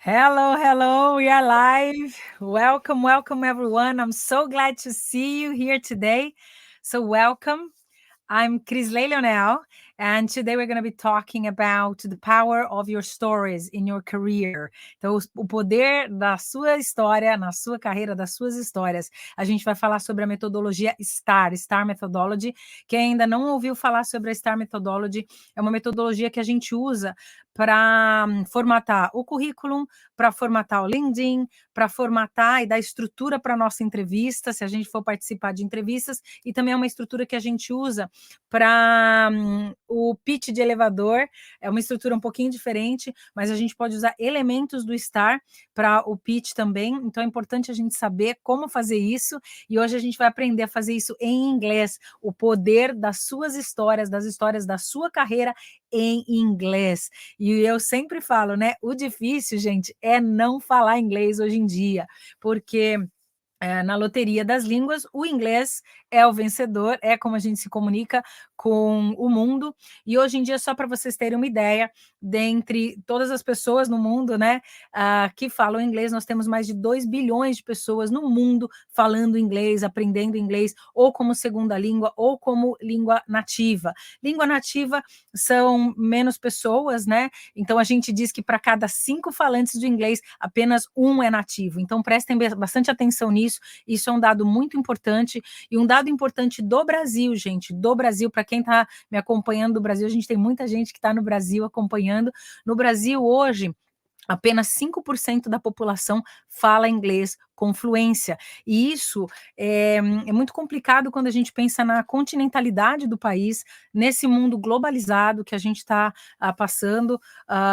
Hello, hello, we are live. Welcome, welcome everyone. I'm so glad to see you here today. So welcome. I'm Crisley Leonel, and today we're going to be talking about the power of your stories in your career. Então, o poder da sua história, na sua carreira, das suas histórias. A gente vai falar sobre a metodologia STAR Methodology. Quem ainda não ouviu falar sobre a STAR Methodology, é uma metodologia que a gente usa para formatar o currículo, para formatar o LinkedIn, para formatar e dar estrutura para a nossa entrevista, se a gente for participar de entrevistas, e também é uma estrutura que a gente usa para o pitch de elevador. É uma estrutura um pouquinho diferente, mas a gente pode usar elementos do STAR para o pitch também, então é importante a gente saber como fazer isso, e hoje a gente vai aprender a fazer isso em inglês, o poder das suas histórias, das histórias da sua carreira em inglês. E eu sempre falo, né, o difícil, gente, é não falar inglês hoje em dia, porque na loteria das línguas, o inglês é o vencedor, é como a gente se comunica com o mundo, e hoje em dia, só para vocês terem uma ideia, dentre todas as pessoas no mundo, né, que falam inglês, nós temos mais de 2 bilhões de pessoas no mundo falando inglês, aprendendo inglês, ou como segunda língua, ou como língua nativa. Língua nativa são menos pessoas, né, então a gente diz que para cada 5 falantes de inglês, apenas 1 é nativo, então prestem bastante atenção nisso. Isso é um dado muito importante, e um dado importante do Brasil, gente, do Brasil, para quem está me acompanhando do Brasil, a gente tem muita gente que está no Brasil acompanhando. No Brasil, hoje, apenas 5% da população fala inglês com fluência, e isso é muito complicado quando a gente pensa na continentalidade do país, nesse mundo globalizado que a gente está passando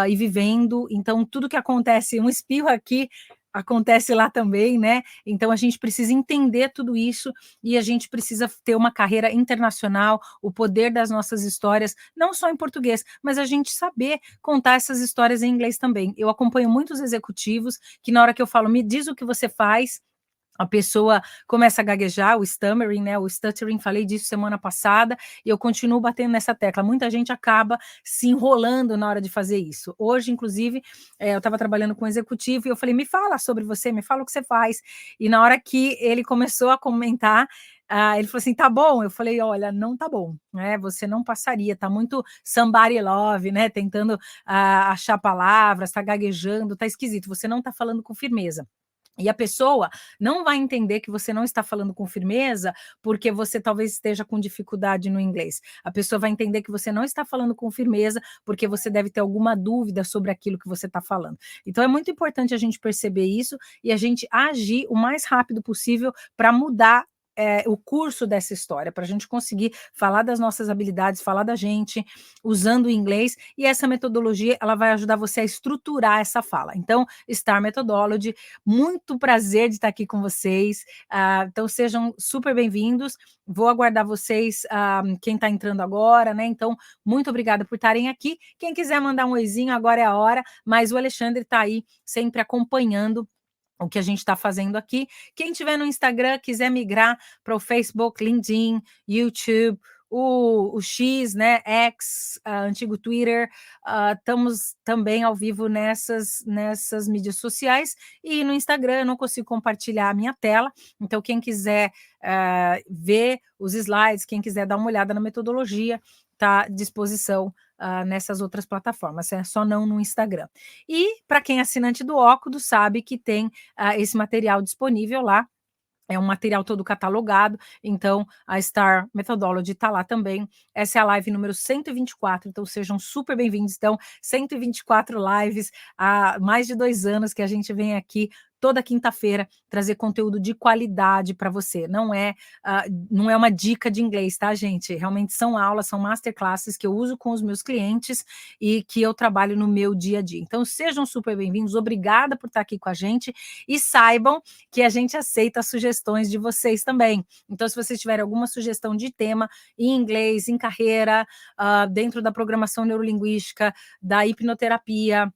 e vivendo. Então, tudo que acontece, um espirro aqui, acontece lá também, né? Então a gente precisa entender tudo isso, e a gente precisa ter uma carreira internacional, o poder das nossas histórias, não só em português, mas a gente saber contar essas histórias em inglês também. Eu acompanho muitos executivos que, na hora que eu falo, me diz o que você faz, a pessoa começa a gaguejar, o stammering, né, o stuttering, falei disso semana passada, e eu continuo batendo nessa tecla. Muita gente acaba se enrolando na hora de fazer isso. Hoje, inclusive, eu estava trabalhando com um executivo, e eu falei, me fala sobre você, me fala o que você faz. E na hora que ele começou a comentar, ele falou assim, tá bom? Eu falei, olha, não tá bom, né, você não passaria, tá muito somebody love, né, tentando achar palavras, tá gaguejando, tá esquisito, você não tá falando com firmeza. E a pessoa não vai entender que você não está falando com firmeza, porque você talvez esteja com dificuldade no inglês. A pessoa vai entender que você não está falando com firmeza, porque você deve ter alguma dúvida sobre aquilo que você está falando. Então é muito importante a gente perceber isso e a gente agir o mais rápido possível para mudar o curso dessa história, para a gente conseguir falar das nossas habilidades, falar da gente, usando o inglês, e essa metodologia, ela vai ajudar você a estruturar essa fala. Então, STAR Methodology, muito prazer de estar aqui com vocês, então sejam super bem-vindos, vou aguardar vocês, quem está entrando agora, né, então, muito obrigada por estarem aqui. Quem quiser mandar um oizinho, agora é a hora, mas o Alexandre está aí sempre acompanhando o que a gente está fazendo aqui. Quem tiver no Instagram, quiser migrar para o Facebook, LinkedIn, YouTube, o X, né, X, antigo Twitter, estamos também ao vivo nessas mídias sociais, e no Instagram eu não consigo compartilhar a minha tela, então quem quiser ver os slides, quem quiser dar uma olhada na metodologia, está à disposição nessas outras plataformas, é só não no Instagram. E para quem é assinante do Ócudo, sabe que tem esse material disponível lá, é um material todo catalogado, então a STAR Methodology está lá também. Essa é a live número 124, então sejam super bem-vindos. Então, 124 lives, há mais de 2 anos que a gente vem aqui toda quinta-feira trazer conteúdo de qualidade para você. Não é uma dica de inglês, tá, gente? Realmente são aulas, são masterclasses que eu uso com os meus clientes e que eu trabalho no meu dia a dia. Então, sejam super bem-vindos, obrigada por estar aqui com a gente, e saibam que a gente aceita sugestões de vocês também. Então, se vocês tiverem alguma sugestão de tema em inglês, em carreira, dentro da programação neurolinguística, da hipnoterapia,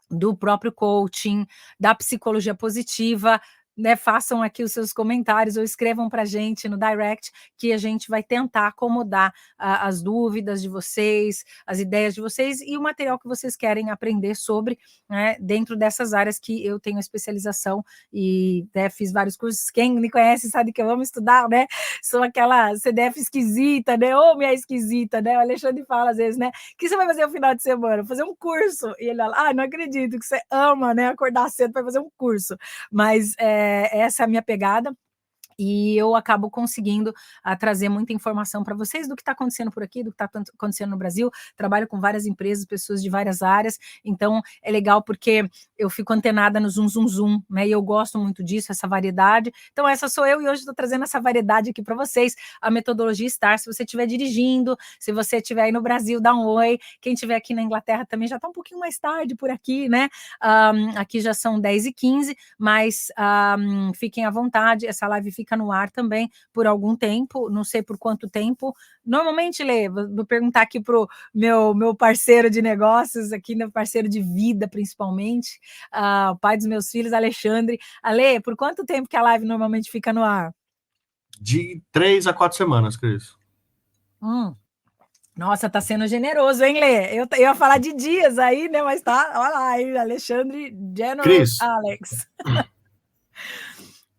do próprio coaching, da psicologia positiva, né, façam aqui os seus comentários ou escrevam para a gente no direct, que a gente vai tentar acomodar as dúvidas de vocês, as ideias de vocês e o material que vocês querem aprender sobre, né, dentro dessas áreas que eu tenho especialização e, né, fiz vários cursos. Quem me conhece sabe que eu amo estudar, né? Sou aquela CDF esquisita, né? Ou minha esquisita, né? O Alexandre fala às vezes, né? O que você vai fazer no final de semana? Fazer um curso. E ele fala, não acredito que você ama, né? Acordar cedo para fazer um curso. Mas essa é a minha pegada. E eu acabo conseguindo trazer muita informação para vocês do que está acontecendo por aqui, do que está acontecendo no Brasil. Trabalho com várias empresas, pessoas de várias áreas, então é legal porque eu fico antenada no zoom, zoom, zoom, né? E eu gosto muito disso, essa variedade. Então essa sou eu e hoje estou trazendo essa variedade aqui para vocês, a metodologia STAR. Se você estiver dirigindo, se você estiver aí no Brasil, dá um oi. Quem estiver aqui na Inglaterra também já está um pouquinho mais tarde por aqui, né? Aqui já são 10h15, mas fiquem à vontade, essa live fica no ar também por algum tempo, não sei por quanto tempo. Normalmente, Lê, vou perguntar aqui pro meu parceiro de negócios, aqui meu parceiro de vida, principalmente, o pai dos meus filhos, Alexandre. Ale, por quanto tempo que a live normalmente fica no ar? De 3 a 4 semanas, Cris. Nossa, tá sendo generoso, hein, Lê? Eu ia falar de dias aí, né? Mas tá, olha lá, aí, Alexandre Generous Cris, Alex.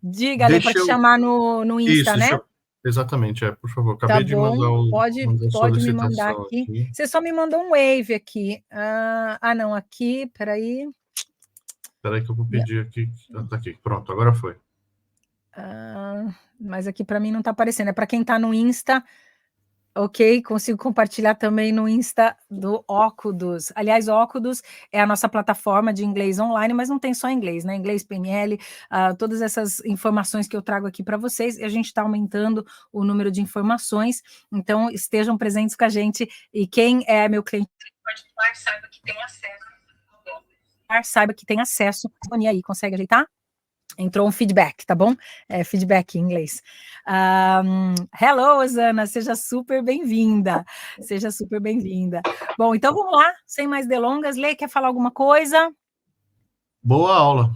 Diga, Lê, para te eu... chamar no Insta, Isso, né? exatamente, por favor. Tá Acabei de bom, mandar pode me mandar solicitação aqui. aqui. Você só me mandou um wave aqui. Não, aqui, peraí. Espera aí que eu vou pedir aqui. Tá aqui, pronto, agora foi. Mas aqui para mim não tá aparecendo. É para quem tá no Insta, ok? Consigo compartilhar também no Insta do Ócudos. Aliás, Ócudos é a nossa plataforma de inglês online, mas não tem só inglês, né? Inglês, PNL, todas essas informações que eu trago aqui para vocês, e a gente está aumentando o número de informações, então estejam presentes com a gente, e quem é meu cliente particular saiba que tem acesso. Aí, consegue ajeitar? Entrou um feedback, tá bom? Feedback em inglês. Hello, Osana, seja super bem-vinda. Seja super bem-vinda. Bom, então vamos lá, sem mais delongas. Lê, quer falar alguma coisa? Boa aula.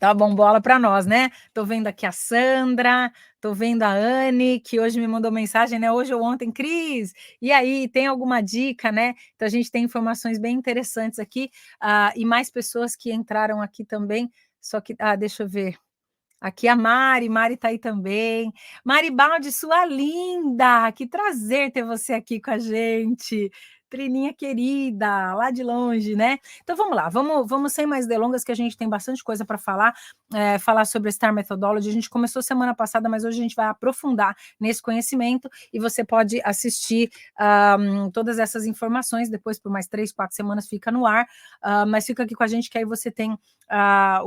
Tá bom, bola para nós, né? Tô vendo aqui a Sandra, tô vendo a Anne, que hoje me mandou mensagem, né? Hoje ou ontem, Cris, e aí, tem alguma dica, né? Então a gente tem informações bem interessantes aqui, e mais pessoas que entraram aqui também. Só que, deixa eu ver. Aqui a Mari tá aí também. Maribaldi, sua linda! Que prazer ter você aqui com a gente. Trininha querida, lá de longe, né? Então vamos lá, vamos sem mais delongas, que a gente tem bastante coisa para falar, falar sobre a STAR Methodology. A gente começou semana passada, mas hoje a gente vai aprofundar nesse conhecimento e você pode assistir todas essas informações, depois por mais 3, 4 semanas fica no ar, mas fica aqui com a gente que aí você tem a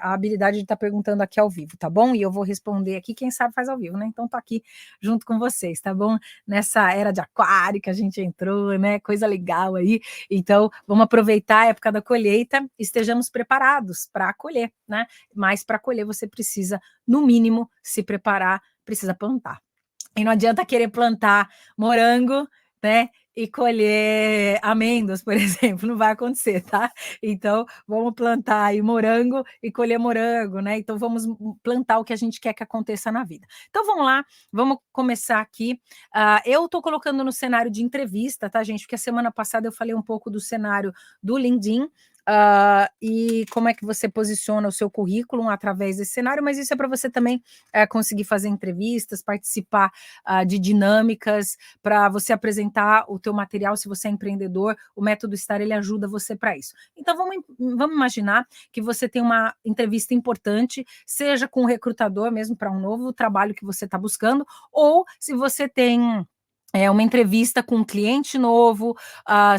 habilidade de estar perguntando aqui ao vivo, tá bom? E eu vou responder aqui, quem sabe faz ao vivo, né? Então tô aqui junto com vocês, tá bom? Nessa era de aquário que a gente entrou, né? Coisa legal aí. Então, vamos aproveitar a época da colheita, estejamos preparados para colher, né? Mas para colher você precisa, no mínimo, se preparar, precisa plantar. E não adianta querer plantar morango, né? E colher amêndoas, por exemplo, não vai acontecer, tá? Então, vamos plantar aí morango e colher morango, né? Então, vamos plantar o que a gente quer que aconteça na vida. Então, vamos lá, vamos começar aqui. Eu tô colocando no cenário de entrevista, tá, gente? Porque a semana passada eu falei um pouco do cenário do LinkedIn, e como é que você posiciona o seu currículo através desse cenário, mas isso é para você também conseguir fazer entrevistas, participar de dinâmicas, para você apresentar o teu material. Se você é empreendedor, o método STAR, ele ajuda você para isso. Então vamos imaginar que você tem uma entrevista importante, seja com um recrutador mesmo para um novo trabalho que você está buscando, ou se você tem uma entrevista com um cliente novo,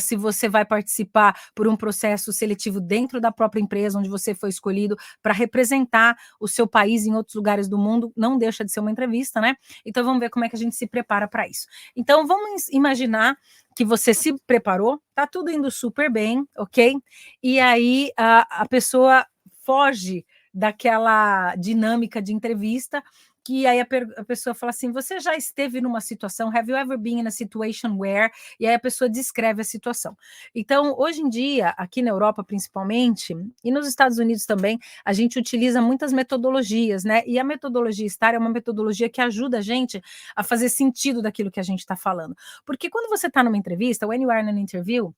se você vai participar por um processo seletivo dentro da própria empresa onde você foi escolhido para representar o seu país em outros lugares do mundo, não deixa de ser uma entrevista, né? Então vamos ver como é que a gente se prepara para isso. Então vamos imaginar que você se preparou, tá tudo indo super bem, ok? E aí a pessoa foge daquela dinâmica de entrevista, que aí a pessoa fala assim, você já esteve numa situação, have you ever been in a situation where, e aí a pessoa descreve a situação. Então, hoje em dia, aqui na Europa principalmente, e nos Estados Unidos também, a gente utiliza muitas metodologias, né, e a metodologia STAR é uma metodologia que ajuda a gente a fazer sentido daquilo que a gente está falando, porque quando você está numa entrevista, when you are in an interview,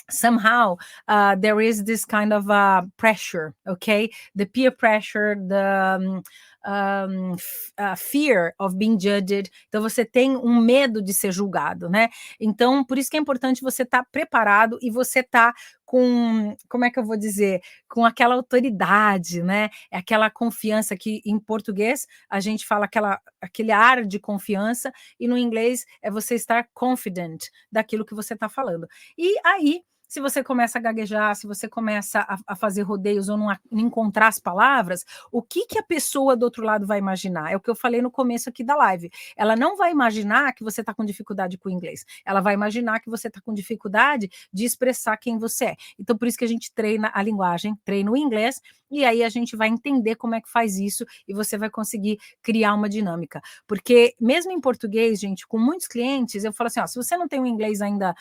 somehow there is this kind of pressure, okay? The peer pressure, the fear of being judged. Então você tem um medo de ser julgado, né? Então por isso que é importante você estar preparado e você estar com, como é que eu vou dizer, com aquela autoridade, né? É aquela confiança que em português a gente fala aquele ar de confiança e no inglês é você estar confident daquilo que você está falando. E aí se você começa a gaguejar, se você começa a fazer rodeios ou não encontrar as palavras, o que a pessoa do outro lado vai imaginar? É o que eu falei no começo aqui da live. Ela não vai imaginar que você está com dificuldade com o inglês. Ela vai imaginar que você está com dificuldade de expressar quem você é. Então, por isso que a gente treina a linguagem, treina o inglês, e aí a gente vai entender como é que faz isso e você vai conseguir criar uma dinâmica. Porque mesmo em português, gente, com muitos clientes, eu falo assim, ó, se você não tem um inglês ainda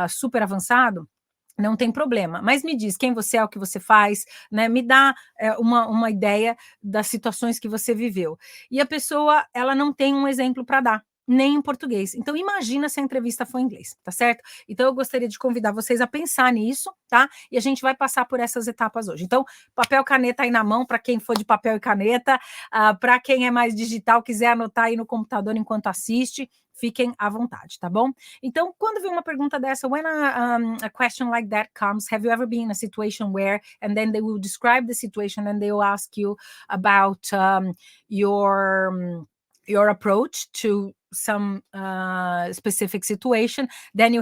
super avançado, não tem problema, mas me diz quem você é, o que você faz, né? Me dá uma ideia das situações que você viveu. E a pessoa, ela não tem um exemplo para dar, nem em português. Então, imagina se a entrevista for em inglês, tá certo? Então, eu gostaria de convidar vocês a pensar nisso, tá? E a gente vai passar por essas etapas hoje. Então, papel, caneta aí na mão, para quem for de papel e caneta, para quem é mais digital, quiser anotar aí no computador enquanto assiste, fiquem à vontade, tá bom? Então, quando vem uma pergunta dessa, when a question like that comes, have you ever been in a situation where, and then they will describe the situation and they will ask you about your approach to some specific situation, then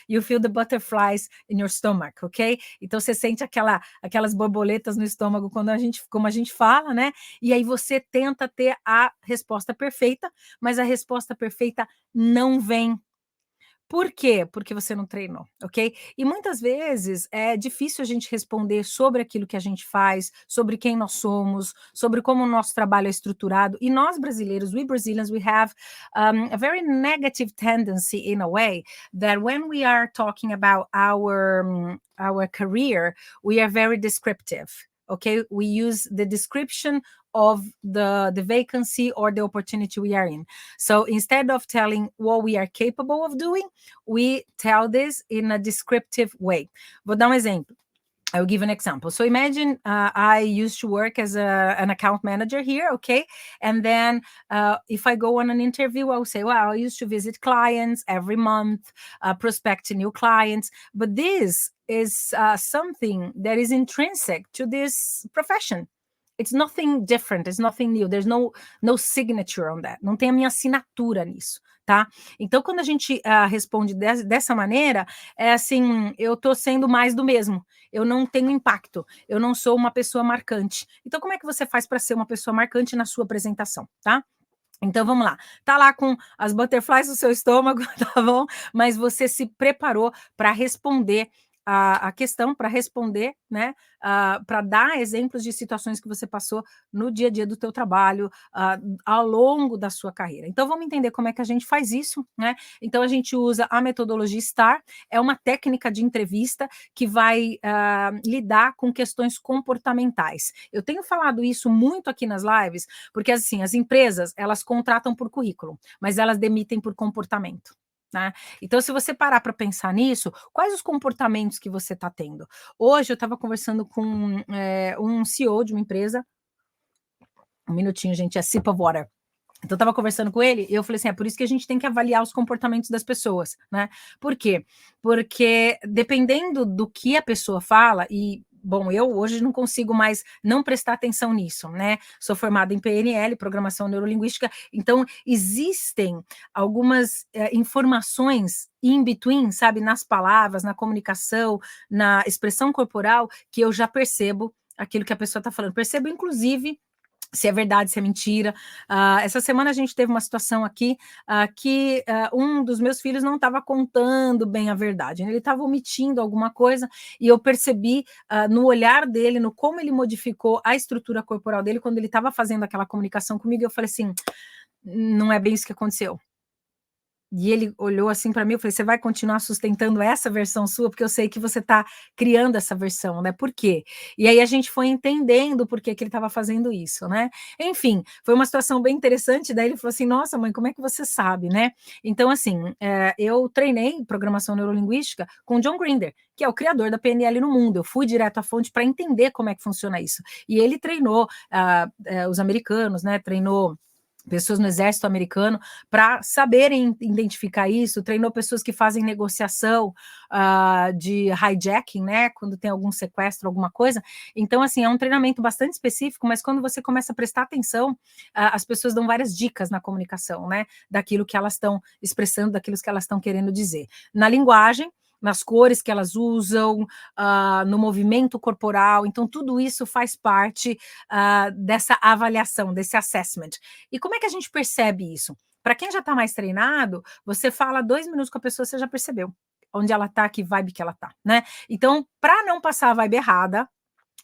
you feel the butterflies in your stomach, ok? Então você sente aquelas borboletas no estômago como a gente fala, né? E aí você tenta ter a resposta perfeita, mas a resposta perfeita não vem. Por quê? Porque você não treinou, ok? E muitas vezes é difícil a gente responder sobre aquilo que a gente faz, sobre quem nós somos, sobre como o nosso trabalho é estruturado. E nós brasileiros, we Brazilians, we have a very negative tendency in a way that when we are talking about our career, we are very descriptive. Okay, we use the description of the vacancy or the opportunity we are in. So instead of telling what we are capable of doing, we tell this in a descriptive way. Vou dar um exemplo. I will give an example. So imagine I used to work as an account manager here, okay? And then if I go on an interview, I will say, well, I used to visit clients every month, prospect new clients. But this is something that is intrinsic to this profession. It's nothing different, it's nothing new. There's no signature on that. Não tem a minha assinatura nisso, tá? Então, quando a gente responde dessa maneira, é assim, eu tô sendo mais do mesmo. Eu não tenho impacto, eu não sou uma pessoa marcante. Então, como é que você faz para ser uma pessoa marcante na sua apresentação, tá? Então, vamos lá. Tá lá com as butterflies no seu estômago, tá bom? Mas você se preparou para responder a questão, para responder, né? Para dar exemplos de situações que você passou no dia a dia do teu trabalho, ao longo da sua carreira. Então, vamos entender como é que a gente faz isso, né? Então, a gente usa a metodologia STAR, é uma técnica de entrevista que vai lidar com questões comportamentais. Eu tenho falado isso muito aqui nas lives, porque, assim, as empresas, elas contratam por currículo, mas elas demitem por comportamento. Né? Então, se você parar para pensar nisso, quais os comportamentos que você está tendo? Hoje eu estava conversando com um CEO de uma empresa, um minutinho, gente, é sip of water. Então, eu estava conversando com ele e eu falei assim, é por isso que a gente tem que avaliar os comportamentos das pessoas, né? Por quê? Porque dependendo do que a pessoa fala, e bom, eu hoje não consigo mais não prestar atenção nisso, né? Sou formada em PNL, Programação Neurolinguística, então existem algumas informações in between, sabe? Nas palavras, na comunicação, na expressão corporal, que eu já percebo aquilo que a pessoa está falando. Percebo, inclusive, se é verdade, se é mentira. Essa semana a gente teve uma situação aqui que um dos meus filhos não estava contando bem a verdade, né? Ele estava omitindo alguma coisa, e eu percebi no olhar dele, no como ele modificou a estrutura corporal dele, quando ele estava fazendo aquela comunicação comigo, eu falei assim, não é bem isso que aconteceu. E ele olhou assim para mim, eu falei, você vai continuar sustentando essa versão sua? Porque eu sei que você está criando essa versão, né? Por quê? E aí a gente foi entendendo por que ele estava fazendo isso, né? Enfim, foi uma situação bem interessante, daí ele falou assim, nossa mãe, como é que você sabe, né? Então assim, eu treinei programação neurolinguística com John Grinder, que é o criador da PNL no mundo. Eu fui direto à fonte para entender como é que funciona isso. E ele treinou os americanos, né? Treinou pessoas no exército americano para saberem identificar isso, treinou pessoas que fazem negociação de hijacking, né, quando tem algum sequestro, alguma coisa. Então, assim, é um treinamento bastante específico, mas quando você começa a prestar atenção, as pessoas dão várias dicas na comunicação, né, daquilo que elas estão expressando, daquilo que elas estão querendo dizer. Na linguagem, nas cores que elas usam, no movimento corporal, então tudo isso faz parte dessa avaliação, desse assessment. E como é que a gente percebe isso? Para quem já está mais treinado, você fala 2 minutos com a pessoa, você já percebeu onde ela está, que vibe que ela está, né? Então, para não passar a vibe errada,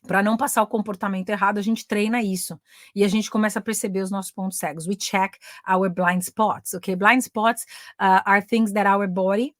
para não passar o comportamento errado, a gente treina isso. E a gente começa a perceber os nossos pontos cegos. We check our blind spots, okay? Blind spots are things that our body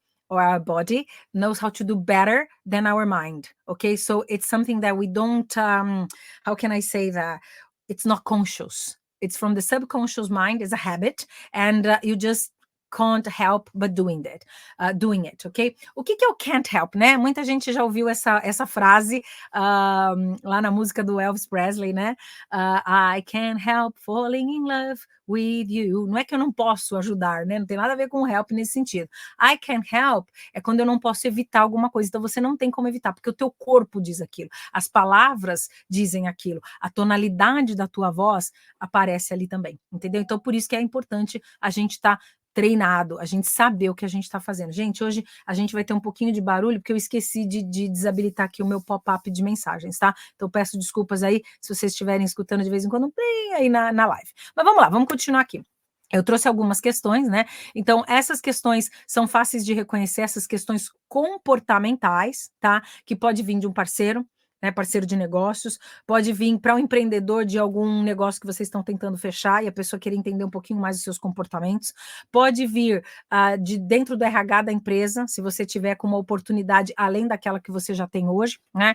knows how to do better than our mind, okay? So it's something that we don't, how can I say that? It's not conscious. It's from the subconscious mind, it's a habit, and you just can't help but doing it, ok? O que é o can't help, né? Muita gente já ouviu essa frase lá na música do Elvis Presley, né? I can't help falling in love with you. Não é que eu não posso ajudar, né? Não tem nada a ver com help nesse sentido. I can't help é quando eu não posso evitar alguma coisa. Então você não tem como evitar, porque o teu corpo diz aquilo. As palavras dizem aquilo. A tonalidade da tua voz aparece ali também, entendeu? Então por isso que é importante a gente estar treinado, a gente saber o que a gente está fazendo. Gente, hoje a gente vai ter um pouquinho de barulho, porque eu esqueci de desabilitar aqui o meu pop-up de mensagens, tá? Então peço desculpas aí, se vocês estiverem escutando de vez em quando, bem aí na live. Mas vamos lá, vamos continuar aqui. Eu trouxe algumas questões, né? Então, essas questões são fáceis de reconhecer, essas questões comportamentais, tá? Que pode vir de um parceiro, né, parceiro de negócios, pode vir para um empreendedor de algum negócio que vocês estão tentando fechar e a pessoa querer entender um pouquinho mais dos seus comportamentos, pode vir de dentro do RH da empresa, se você tiver com uma oportunidade além daquela que você já tem hoje, né,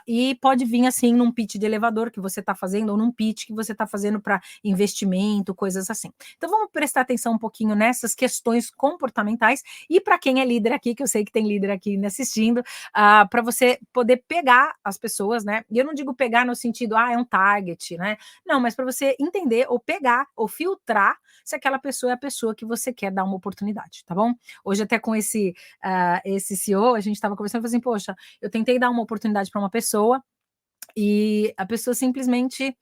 e pode vir assim num pitch de elevador que você está fazendo ou num pitch que você está fazendo para investimento, coisas assim. Então vamos prestar atenção um pouquinho nessas questões comportamentais e para quem é líder aqui, que eu sei que tem líder aqui me assistindo, para você poder pegar as pessoas, né? E eu não digo pegar no sentido, é um target, né? Não, mas para você entender ou pegar ou filtrar se aquela pessoa é a pessoa que você quer dar uma oportunidade, tá bom? Hoje até com esse CEO, a gente estava conversando, falando assim, poxa, eu tentei dar uma oportunidade para uma pessoa e a pessoa simplesmente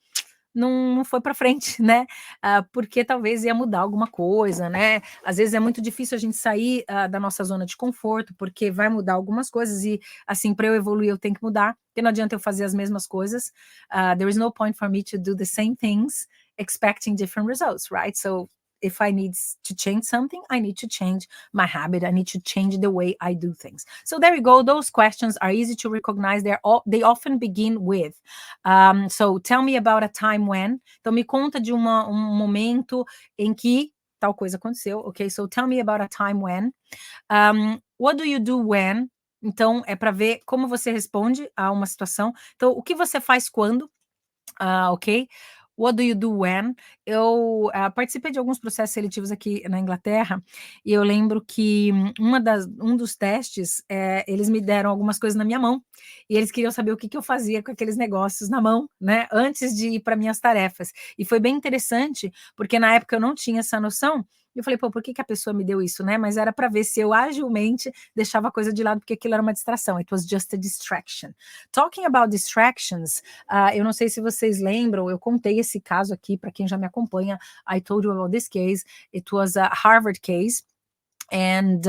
não foi para frente, né? Porque talvez ia mudar alguma coisa, né? Às vezes é muito difícil a gente sair da nossa zona de conforto, porque vai mudar algumas coisas e, assim, para eu evoluir eu tenho que mudar, porque não adianta eu fazer as mesmas coisas. There is no point for me to do the same things expecting different results, right? So if I need to change something, I need to change my habit. I need to change the way I do things. So there you go. Those questions are easy to recognize. They often begin with. So tell me about a time when. Então me conta de um momento em que tal coisa aconteceu. Okay, so tell me about a time when. What do you do when? Então é para ver como você responde a uma situação. Então o que você faz quando? Ok. What do you do when? Eu participei de alguns processos seletivos aqui na Inglaterra e eu lembro que um dos testes, eles me deram algumas coisas na minha mão e eles queriam saber o que eu fazia com aqueles negócios na mão, né, antes de ir para minhas tarefas. E foi bem interessante, porque na época eu não tinha essa noção. Eu falei, por que a pessoa me deu isso, né? Mas era para ver se eu agilmente deixava a coisa de lado, porque aquilo era uma distração. It was just a distraction. Talking about distractions, eu não sei se vocês lembram, eu contei esse caso aqui para quem já me acompanha. I told you about this case. It was a Harvard case. And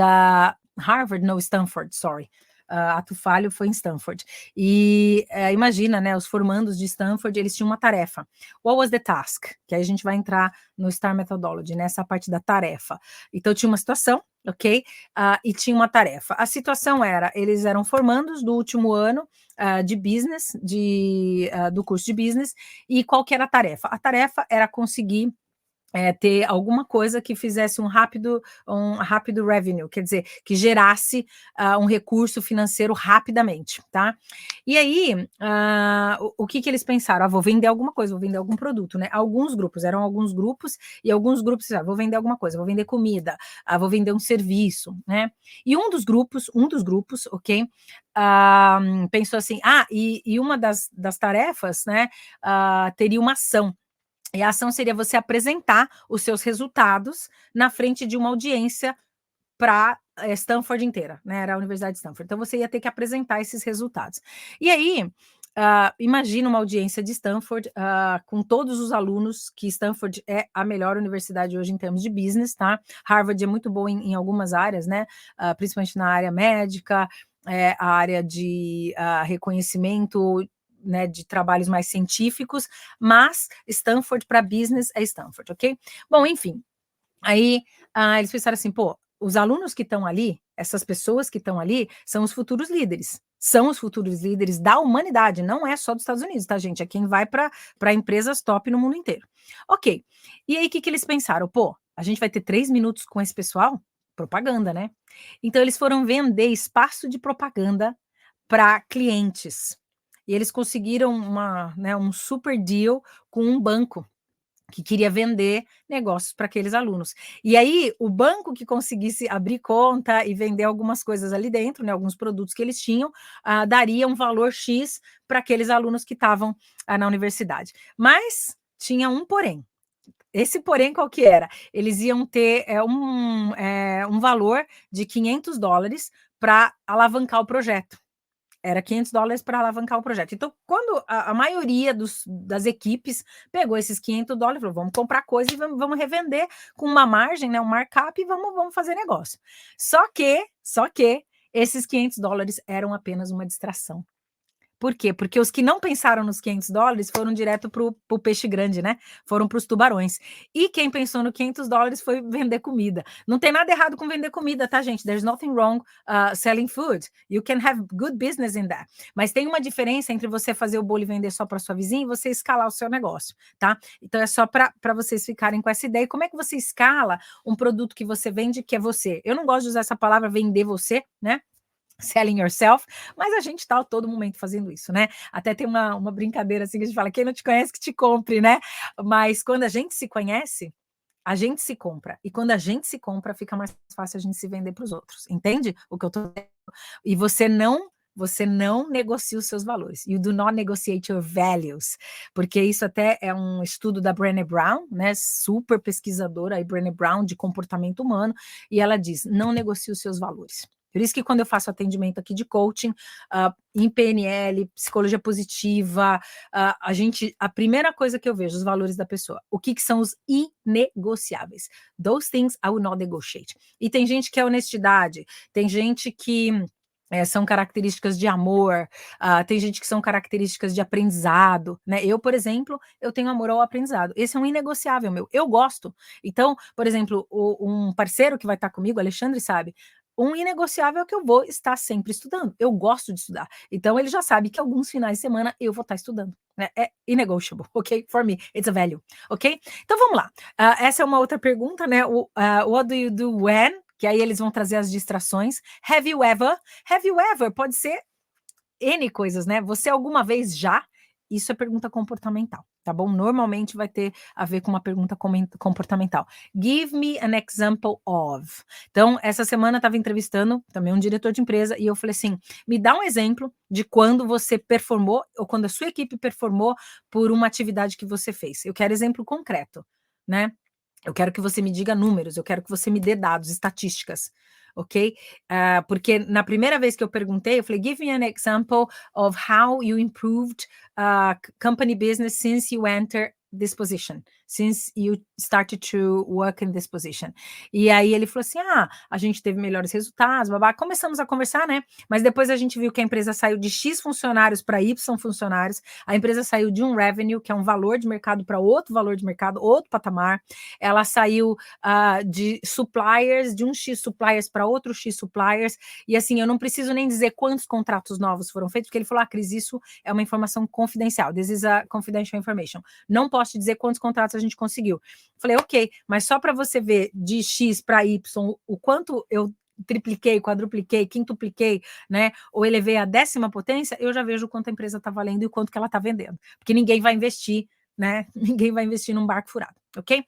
Stanford, sorry. ato falho foi em Stanford. E imagina, né, os formandos de Stanford, eles tinham uma tarefa. What was the task? Que aí a gente vai entrar no STAR Methodology, nessa parte da tarefa. Então tinha uma situação, ok? E tinha uma tarefa. A situação era, eles eram formandos do último ano de business, do curso de business, e qual que era a tarefa? A tarefa era conseguir ter alguma coisa que fizesse um rápido revenue, quer dizer, que gerasse um recurso financeiro rapidamente, tá? E aí, o que eles pensaram? Vou vender alguma coisa, vou vender algum produto, né? Eram alguns grupos, e alguns grupos, vou vender alguma coisa, vou vender comida, vou vender um serviço, né? E um dos grupos, ok? Pensou assim, e uma das tarefas, né, teria uma ação. E a ação seria você apresentar os seus resultados na frente de uma audiência para Stanford inteira, né? Era a Universidade de Stanford. Então você ia ter que apresentar esses resultados. E aí, imagina uma audiência de Stanford com todos os alunos, que Stanford é a melhor universidade hoje em termos de business, tá? Harvard é muito boa em algumas áreas, né? Principalmente na área médica, a área de reconhecimento, né, de trabalhos mais científicos, mas Stanford para business é Stanford, ok? Bom, enfim, aí eles pensaram assim, pô, os alunos que estão ali, essas pessoas que estão ali, são os futuros líderes da humanidade, não é só dos Estados Unidos, tá, gente? É quem vai para empresas top no mundo inteiro. Ok, e aí o que eles pensaram? Pô, a gente vai ter 3 minutos com esse pessoal? Propaganda, né? Então eles foram vender espaço de propaganda para clientes. E eles conseguiram um super deal com um banco que queria vender negócios para aqueles alunos. E aí, o banco que conseguisse abrir conta e vender algumas coisas ali dentro, né, alguns produtos que eles tinham, daria um valor X para aqueles alunos que estavam na universidade. Mas tinha um porém. Esse porém qual que era? Eles iam ter um valor de $500 para alavancar o projeto. Era $500 para alavancar o projeto. Então, quando a maioria das equipes pegou esses $500, falou, vamos comprar coisa e vamos revender com uma margem, né, um markup, e vamos fazer negócio. Só que esses $500 eram apenas uma distração. Por quê? Porque os que não pensaram nos $500 foram direto para o peixe grande, né? Foram para os tubarões. E quem pensou no $500 foi vender comida. Não tem nada errado com vender comida, tá, gente? There's nothing wrong selling food. You can have good business in that. Mas tem uma diferença entre você fazer o bolo e vender só para sua vizinha e você escalar o seu negócio, tá? Então é só para vocês ficarem com essa ideia. Como é que você escala um produto que você vende, que é você? Eu não gosto de usar essa palavra vender você, né? Selling yourself, mas a gente tá a todo momento fazendo isso, né? Até tem uma brincadeira assim que a gente fala, quem não te conhece que te compre, né? Mas quando a gente se conhece, a gente se compra. E quando a gente se compra, fica mais fácil a gente se vender para os outros. Entende o que eu tô dizendo? E você não negocia os seus valores. You do not negotiate your values. Porque isso até é um estudo da Brené Brown, né? Super pesquisadora aí, Brené Brown, de comportamento humano, e ela diz, não negocie os seus valores. Por isso que quando eu faço atendimento aqui de coaching, em PNL, psicologia positiva, a primeira coisa que eu vejo, os valores da pessoa, o que são os inegociáveis. Those things I will not negotiate. E tem gente que é honestidade, tem gente que são características de amor, tem gente que são características de aprendizado, né? Eu, por exemplo, eu tenho amor ao aprendizado. Esse é um inegociável meu. Eu gosto. Então, por exemplo, um parceiro que vai estar comigo, Alexandre, sabe? Um inegociável é que eu vou estar sempre estudando. Eu gosto de estudar. Então, ele já sabe que alguns finais de semana eu vou estar estudando. Né? É innegotiable, ok? For me, it's a value, ok? Então, vamos lá. Essa é uma outra pergunta, né? What do you do when? Que aí eles vão trazer as distrações. Have you ever? Have you ever? Pode ser N coisas, né? Você alguma vez já? Isso é pergunta comportamental, tá bom? Normalmente vai ter a ver com uma pergunta comportamental. Give me an example of. Então, essa semana eu estava entrevistando também um diretor de empresa e eu falei assim, me dá um exemplo de quando você performou ou quando a sua equipe performou por uma atividade que você fez. Eu quero exemplo concreto, né? Eu quero que você me diga números, eu quero que você me dê dados, estatísticas, ok? Porque na primeira vez que eu perguntei, eu falei, give me an example of how you improved company business since you entered this position since you started to work in this position? E aí ele falou assim, a gente teve melhores resultados, babá. Começamos a conversar, né? Mas depois a gente viu que a empresa saiu de X funcionários para Y funcionários, a empresa saiu de um revenue, que é um valor de mercado, para outro valor de mercado, outro patamar, ela saiu de suppliers, de um X suppliers para outro X suppliers, e assim, eu não preciso nem dizer quantos contratos novos foram feitos, porque ele falou, Cris, isso é uma informação confidencial, this is a confidential information, não posso te dizer quantos contratos a gente conseguiu. Falei, ok, mas só para você ver de X para Y, o quanto eu tripliquei, quadrupliquei, quintupliquei, né, ou elevei a 10ª potência, eu já vejo o quanto a empresa está valendo e o quanto que ela está vendendo, porque ninguém vai investir, né, ninguém vai investir num barco furado, ok?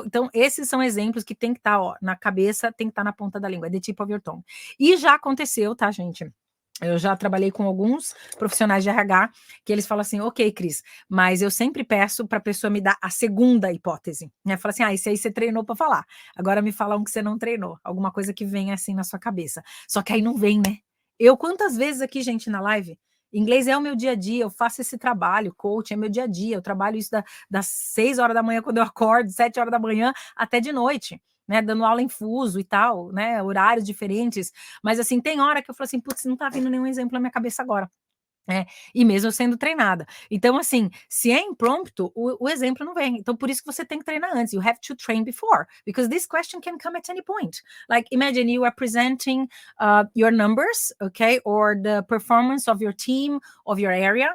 Então, esses são exemplos que tem que estar na cabeça, tem que estar na ponta da língua, é the tip of your tongue. E já aconteceu, tá, gente? Eu já trabalhei com alguns profissionais de RH que eles falam assim, ok, Cris, mas eu sempre peço para a pessoa me dar a segunda hipótese, né? Fala assim, esse aí você treinou para falar, agora me fala um que você não treinou, alguma coisa que vem assim na sua cabeça. Só que aí não vem, né? Quantas vezes aqui, gente, na live, inglês é o meu dia a dia, eu faço esse trabalho, coach é meu dia a dia, eu trabalho isso das 6 horas da manhã quando eu acordo, 7 horas da manhã até de noite. Né, dando aula em fuso e tal, né, horários diferentes, mas assim, tem hora que eu falo assim, putz, não tá vindo nenhum exemplo na minha cabeça agora, e mesmo eu sendo treinada. Então, assim, se é impromptu, o exemplo não vem. Então, por isso que você tem que treinar antes. You have to train before, because this question can come at any point. Like, imagine you are presenting your numbers, okay, or the performance of your team, of your area,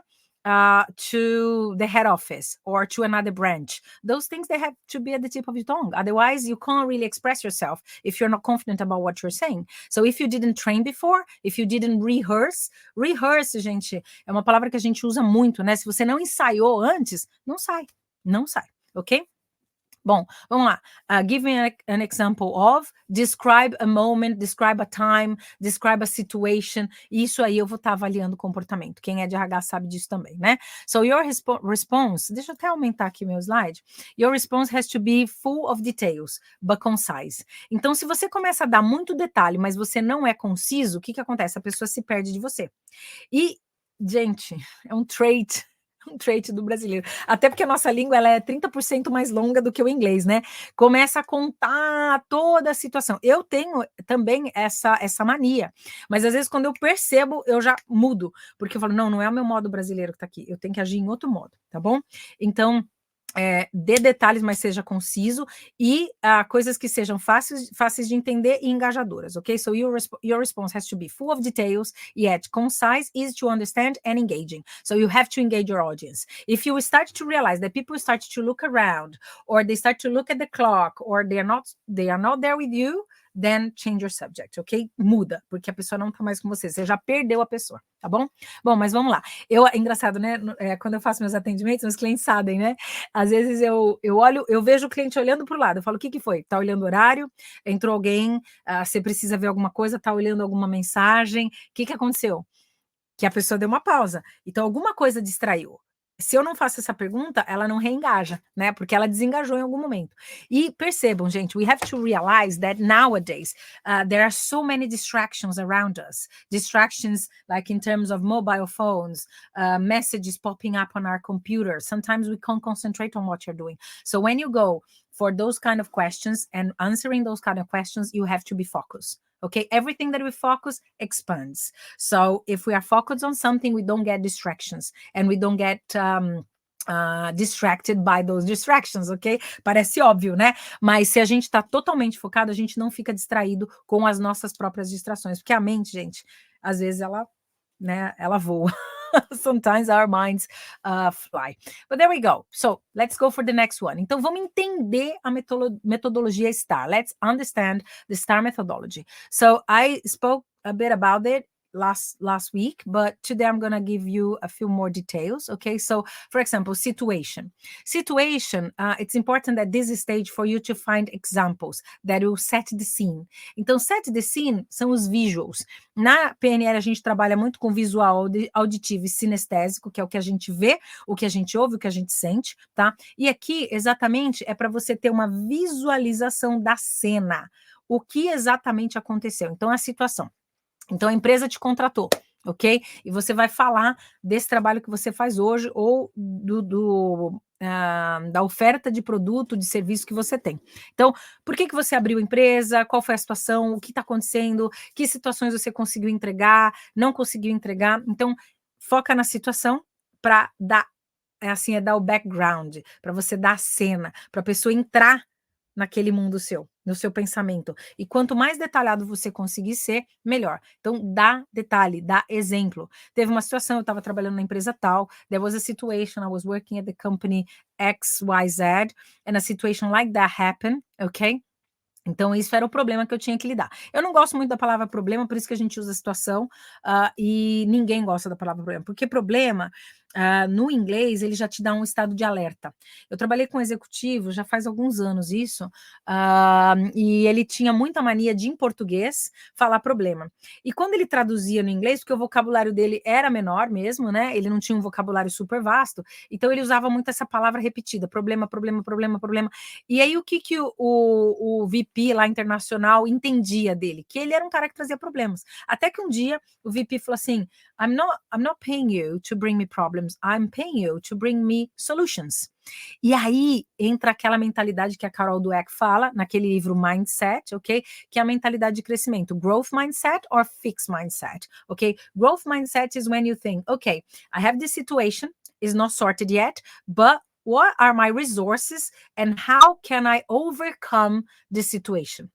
to the head office or to another branch. Those things, they have to be at the tip of your tongue. Otherwise, you can't really express yourself if you're not confident about what you're saying. So if you didn't train before, if you didn't rehearse, gente, é uma palavra que a gente usa muito, né? Se você não ensaiou antes, não sai, ok? Bom, vamos lá. Give me an example of, describe a moment, describe a time, describe a situation. Isso aí eu vou estar avaliando o comportamento. Quem é de RH sabe disso também, né? So your response, deixa eu até aumentar aqui meu slide. Your response has to be full of details, but concise. Então, se você começa a dar muito detalhe, mas você não é conciso, o que acontece? A pessoa se perde de você. E, gente, é um trait do brasileiro, até porque a nossa língua ela é 30% mais longa do que o inglês, né? Começa a contar toda a situação. Eu tenho também essa mania, mas às vezes quando eu percebo, eu já mudo, porque eu falo, não é o meu modo brasileiro que tá aqui, eu tenho que agir em outro modo, tá bom? Então, dê detalhes, mas seja conciso, e coisas que sejam fáceis de entender e engajadoras, ok? So your response has to be full of details, yet concise, easy to understand, and engaging. So you have to engage your audience. If you start to realize that people start to look around, or they start to look at the clock, or they are not there with you, then change your subject, ok? Muda, porque a pessoa não tá mais com você já perdeu a pessoa, tá bom? Bom, mas vamos lá. É engraçado, né? Quando eu faço meus atendimentos, meus clientes sabem, né? Às vezes eu olho, eu vejo o cliente olhando para o lado, eu falo, o que foi? Tá olhando o horário? Entrou alguém? Você precisa ver alguma coisa? Tá olhando alguma mensagem? O que aconteceu? Que a pessoa deu uma pausa. Então, alguma coisa distraiu. Se eu não faço essa pergunta, ela não reengaja, né? Porque ela desengajou em algum momento. E percebam, gente, we have to realize that nowadays there are so many distractions around us. Distractions like in terms of mobile phones, messages popping up on our computer. Sometimes we can't concentrate on what you're doing. So when you go for those kind of questions and answering those kind of questions, you have to be focused. Okay, everything that we focus expands. So if we are focused on something, we don't get distractions and we don't get distracted by those distractions, ok? Parece óbvio, né? Mas se a gente está totalmente focado, a gente não fica distraído com as nossas próprias distrações, porque a mente, gente, às vezes ela voa. Sometimes our minds fly. But there we go. So let's go for the next one. Então vamos entender a metodologia STAR. Let's understand the STAR methodology. So I spoke a bit about it last week, but today I'm going to give you a few more details. Okay, so for example, situation, it's important at this stage for you to find examples that will set the scene. Então, set the scene são os visuals. Na PNL a gente trabalha muito com visual, auditivo e sinestésico, que é o que a gente vê, o que a gente ouve, o que a gente sente, tá? E aqui, exatamente, é para você ter uma visualização da cena. O que exatamente aconteceu? Então, a situação. Então, a empresa te contratou, ok? E você vai falar desse trabalho que você faz hoje ou da oferta de produto, de serviço que você tem. Então, por que você abriu a empresa? Qual foi a situação? O que está acontecendo? Que situações você conseguiu entregar? Não conseguiu entregar? Então, foca na situação para dar, dar o background, para você dar a cena, para a pessoa entrar naquele mundo seu, no seu pensamento. E quanto mais detalhado você conseguir ser, melhor. Então, dá detalhe, dá exemplo. Teve uma situação, eu estava trabalhando na empresa tal, there was a situation, I was working at the company XYZ, and a situation like that happened, okay? Então, isso era o problema que eu tinha que lidar. Eu não gosto muito da palavra problema, por isso que a gente usa situação, e ninguém gosta da palavra problema, porque problema, no inglês, ele já te dá um estado de alerta. Eu trabalhei com um executivo, já faz alguns anos isso, e ele tinha muita mania de, em português, falar problema. E quando ele traduzia no inglês, porque o vocabulário dele era menor mesmo, né? Ele não tinha um vocabulário super vasto, então ele usava muito essa palavra repetida, problema, problema, problema, problema. E aí, o que o VP lá internacional entendia dele? Que ele era um cara que trazia problemas. Até que um dia o VP falou assim: I'm not paying you to bring me problems, I'm paying you to bring me solutions. E aí entra aquela mentalidade que a Carol Dweck fala naquele livro Mindset, ok? Que é a mentalidade de crescimento. Growth mindset or fixed mindset, ok? Growth mindset is when you think, okay, I have this situation, it's not sorted yet, but what are my resources and how can I overcome this situation?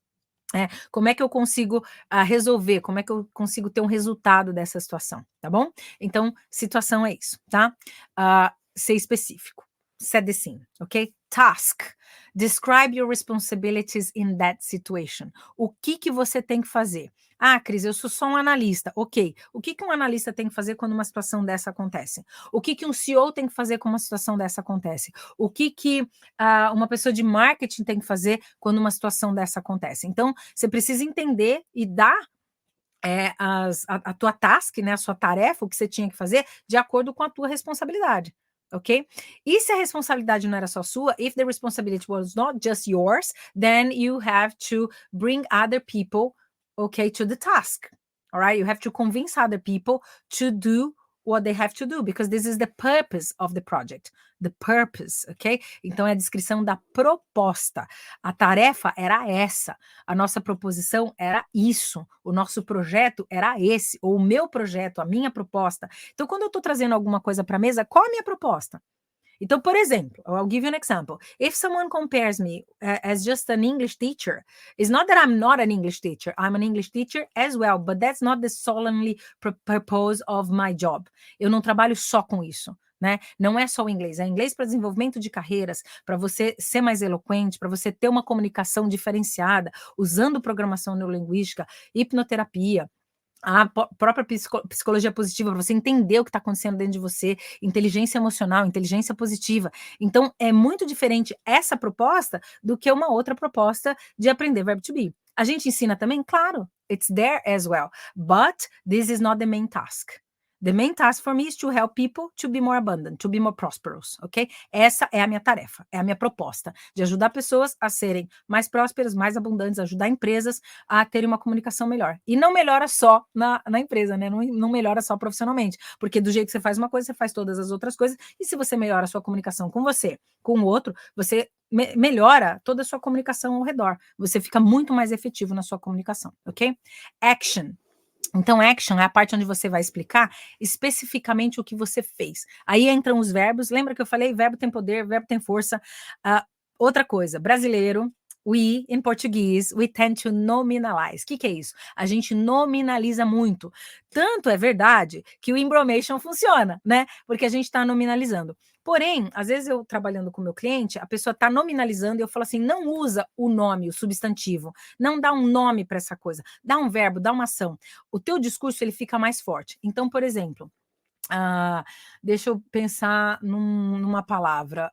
Como é que eu consigo resolver? Como é que eu consigo ter um resultado dessa situação? Tá bom? Então, situação é isso, tá? Ser específico. Set the scene, ok? Task. Describe your responsibilities in that situation. O que você tem que fazer? Cris, eu sou só um analista. Ok. O que um analista tem que fazer quando uma situação dessa acontece? O que um CEO tem que fazer quando uma situação dessa acontece? O que uma pessoa de marketing tem que fazer quando uma situação dessa acontece? Então, você precisa entender e dar a tua task, né, a sua tarefa, o que você tinha que fazer, de acordo com a tua responsabilidade. Ok? E se a responsabilidade não era só sua, if the responsibility was not just yours, then you have to bring other people, okay, to the task. All right? You have to convince other people to do what they have to do, because this is the purpose of the project. The purpose, ok? Então, é a descrição da proposta. A tarefa era essa. A nossa proposição era isso. O nosso projeto era esse. Ou o meu projeto, a minha proposta. Então, quando eu estou trazendo alguma coisa para a mesa, qual a minha proposta? Então, por exemplo, I'll give you an example. If someone compares me as just an English teacher, it's not that I'm not an English teacher. I'm an English teacher as well, but that's not the solely purpose of my job. Eu não trabalho só com isso. Né? Não é só o inglês, é inglês para desenvolvimento de carreiras, para você ser mais eloquente, para você ter uma comunicação diferenciada, usando programação neurolinguística, hipnoterapia, a própria psicologia positiva, para você entender o que está acontecendo dentro de você, inteligência emocional, inteligência positiva. Então, é muito diferente essa proposta do que uma outra proposta de aprender verbo to be. A gente ensina também? Claro, it's there as well, but this is not the main task. The main task for me is to help people to be more abundant, to be more prosperous, ok? Essa é a minha tarefa, é a minha proposta, de ajudar pessoas a serem mais prósperas, mais abundantes, ajudar empresas a terem uma comunicação melhor. E não melhora só na empresa, né? Não melhora só profissionalmente, porque do jeito que você faz uma coisa, você faz todas as outras coisas, e se você melhora a sua comunicação com você, com o outro, você melhora toda a sua comunicação ao redor. Você fica muito mais efetivo na sua comunicação, ok? Action. Então, action é a parte onde você vai explicar especificamente o que você fez. Aí entram os verbos. Lembra que eu falei? Verbo tem poder, verbo tem força. Outra coisa, brasileiro, we, in português, we tend to nominalize. O que é isso? A gente nominaliza muito. Tanto é verdade que o embromation funciona, né? Porque a gente está nominalizando. Porém, às vezes eu trabalhando com o meu cliente, a pessoa está nominalizando e eu falo assim, não usa o nome, o substantivo, não dá um nome para essa coisa, dá um verbo, dá uma ação. O teu discurso, ele fica mais forte. Então, por exemplo, deixa eu pensar numa palavra.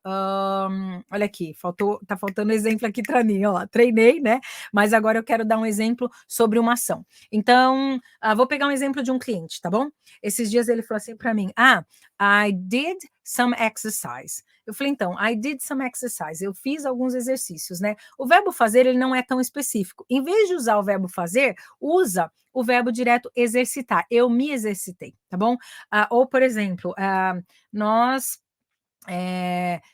Olha aqui, tá faltando exemplo aqui para mim. Ó, treinei, né? Mas agora eu quero dar um exemplo sobre uma ação. Então, vou pegar um exemplo de um cliente, tá bom? Esses dias ele falou assim para mim: I did some exercise. Eu falei, então, I did some exercise. Eu fiz alguns exercícios, né? O verbo fazer, ele não é tão específico. Em vez de usar o verbo fazer, usa o verbo direto exercitar. Eu me exercitei, tá bom? Ou, por exemplo, nós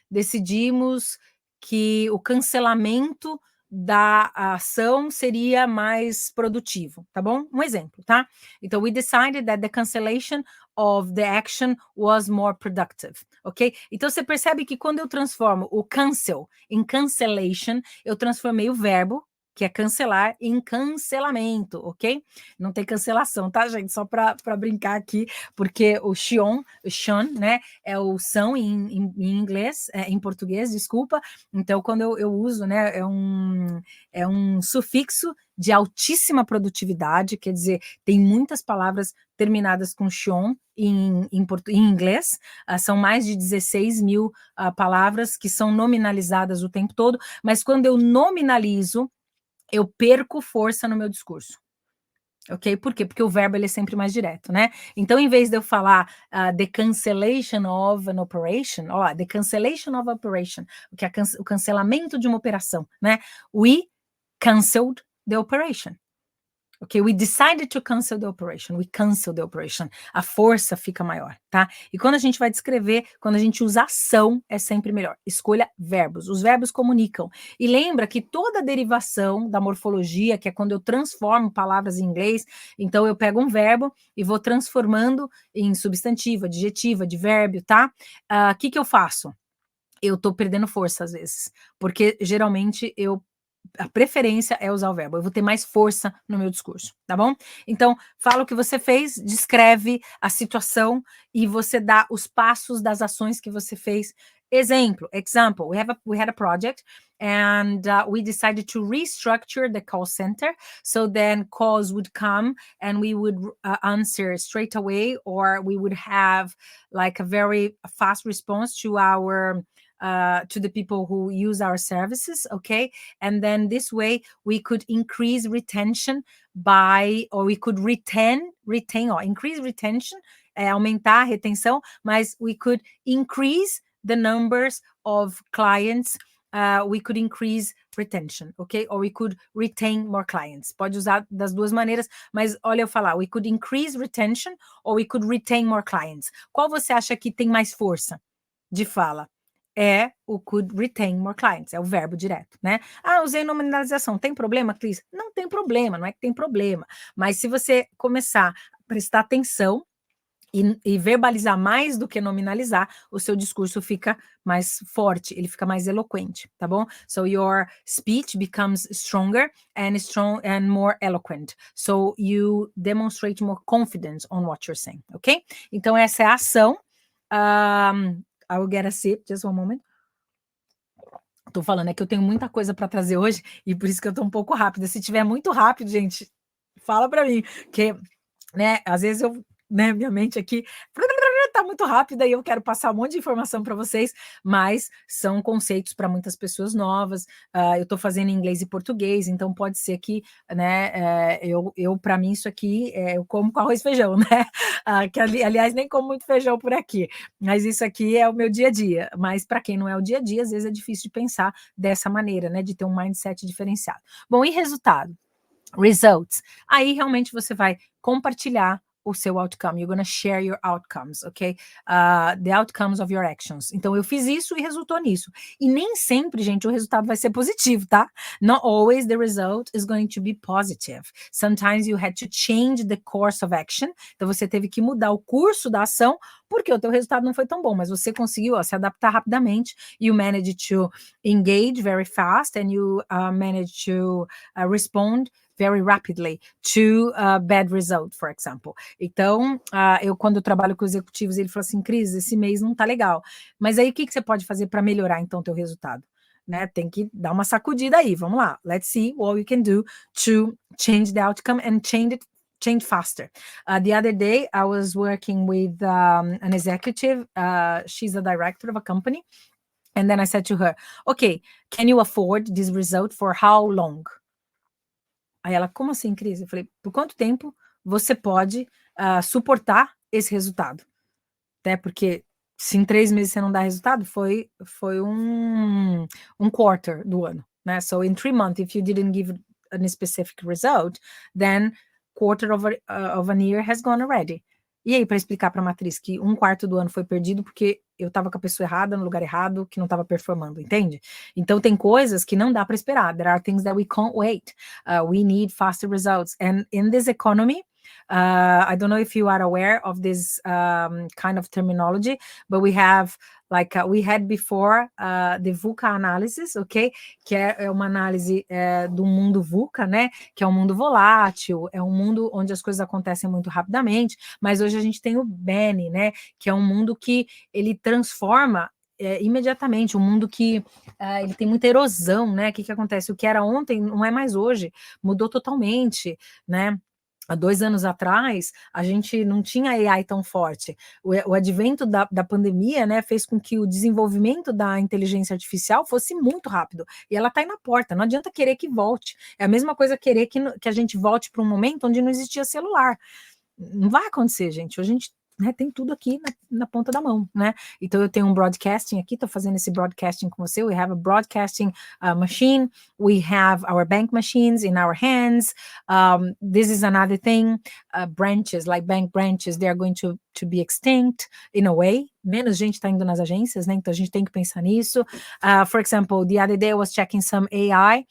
decidimos que o cancelamento da ação seria mais produtivo, tá bom? Um exemplo, tá? Então, we decided that the cancellation of the action was more productive, ok? Então, você percebe que quando eu transformo o cancel em cancellation, eu transformei o verbo, que é cancelar, em cancelamento, ok? Não tem cancelação, tá, gente? Só para brincar aqui, porque o Sean, né, é o são em inglês, em português, desculpa. Então, quando eu uso, né, é um sufixo de altíssima produtividade, quer dizer, tem muitas palavras terminadas com Sean em inglês, são mais de 16 mil palavras que são nominalizadas o tempo todo, mas quando eu nominalizo, eu perco força no meu discurso. Ok? Por quê? Porque o verbo ele é sempre mais direto, né? Então, em vez de eu falar the cancellation of an operation, the cancellation of operation, o que é o cancelamento de uma operação, né? We canceled the operation. Ok, we decided to cancel the operation. We canceled the operation. A força fica maior, tá? E quando a gente vai descrever, quando a gente usa ação, é sempre melhor. Escolha verbos. Os verbos comunicam. E lembra que toda derivação da morfologia, que é quando eu transformo palavras em inglês, então eu pego um verbo e vou transformando em substantivo, adjetivo, advérbio, tá? O que eu faço? Eu tô perdendo força às vezes, porque geralmente a preferência é usar o verbo. Eu vou ter mais força no meu discurso, tá bom? Então, fala o que você fez, descreve a situação e você dá os passos das ações que você fez. Example, we had a project and we decided to restructure the call center so then calls would come and we would answer straight away, or we would have like a very fast response to to the people who use our services, okay? And then this way we could increase retention we could increase retention, aumentar a retenção, mas we could increase the numbers of clients, we could increase retention, okay? Or we could retain more clients. Pode usar das duas maneiras, mas olha eu falar, we could increase retention or we could retain more clients. Qual você acha que tem mais força de fala? É o could retain more clients, é o verbo direto, né? Usei nominalização, tem problema, Cris? Não tem problema, não é que tem problema, mas se você começar a prestar atenção e verbalizar mais do que nominalizar, o seu discurso fica mais forte, ele fica mais eloquente, tá bom? So your speech becomes stronger and more eloquent. So you demonstrate more confidence on what you're saying, ok? Então essa é a ação. I will get a sip, just one moment. Tô falando, é que eu tenho muita coisa para trazer hoje e por isso que eu tô um pouco rápida. Se tiver muito rápido, gente, fala para mim, que, né, às vezes minha mente aqui tá muito rápida e eu quero passar um monte de informação para vocês, mas são conceitos para muitas pessoas novas. Eu tô fazendo em inglês e português, então pode ser que, né, eu para mim isso aqui eu como com arroz e feijão, né? Que aliás nem como muito feijão por aqui, mas isso aqui é o meu dia a dia. Mas para quem não é o dia a dia, às vezes é difícil de pensar dessa maneira, né, de ter um mindset diferenciado. Bom, e resultado? Results. Aí realmente você vai compartilhar o seu outcome. You're going to share your outcomes, ok? The outcomes of your actions. Então, eu fiz isso e resultou nisso. E nem sempre, gente, o resultado vai ser positivo, tá? Not always the result is going to be positive. Sometimes you had to change the course of action. Então, você teve que mudar o curso da ação porque o teu resultado não foi tão bom, mas você conseguiu se adaptar rapidamente. You managed to engage very fast and you managed to respond very rapidly to a bad result, for example. Então, quando eu trabalho com executivos, ele falou assim, Cris, esse mês não tá legal. Mas aí, o que você pode fazer para melhorar, então, o teu resultado? Né? Tem que dar uma sacudida aí, vamos lá. Let's see what we can do to change the outcome and change faster. The other day, I was working with an executive. She's a director of a company. And then I said to her, okay, can you afford this result for how long? Aí ela, como assim, Cris? Eu falei, por quanto tempo você pode suportar esse resultado? Até porque se em 3 meses você não dá resultado, foi um quarter do ano, né? So in 3 months, if you didn't give a specific result, then quarter of an year has gone already. E aí, para explicar para a matriz que 1/4 do ano foi perdido porque eu estava com a pessoa errada, no lugar errado, que não estava performando, entende? Então, tem coisas que não dá para esperar. There are things that we can't wait. We need faster results. And in this economy, I don't know if you are aware of this kind of terminology, but we have we had before the VUCA analysis, ok? Que é uma análise do mundo VUCA, né? Que é um mundo volátil, é um mundo onde as coisas acontecem muito rapidamente, mas hoje a gente tem o BENI, né? Que é um mundo que ele transforma imediatamente, um mundo que ele tem muita erosão, né? O que acontece? O que era ontem não é mais hoje, mudou totalmente, né? Há 2 anos atrás, a gente não tinha AI tão forte. O advento da pandemia, né, fez com que o desenvolvimento da inteligência artificial fosse muito rápido. E ela está aí na porta, não adianta querer que volte. É a mesma coisa querer que a gente volte para um momento onde não existia celular. Não vai acontecer, gente. Hoje a gente tem tudo aqui na ponta da mão, né? Então eu tenho um broadcasting aqui, tô fazendo esse broadcasting com você. We have a broadcasting machine. We have our bank machines in our hands. This is another thing. Branches, like bank branches, they are going to be extinct in a way. Menos gente está indo nas agências, né? Então a gente tem que pensar nisso. For example, the other day I was checking some AI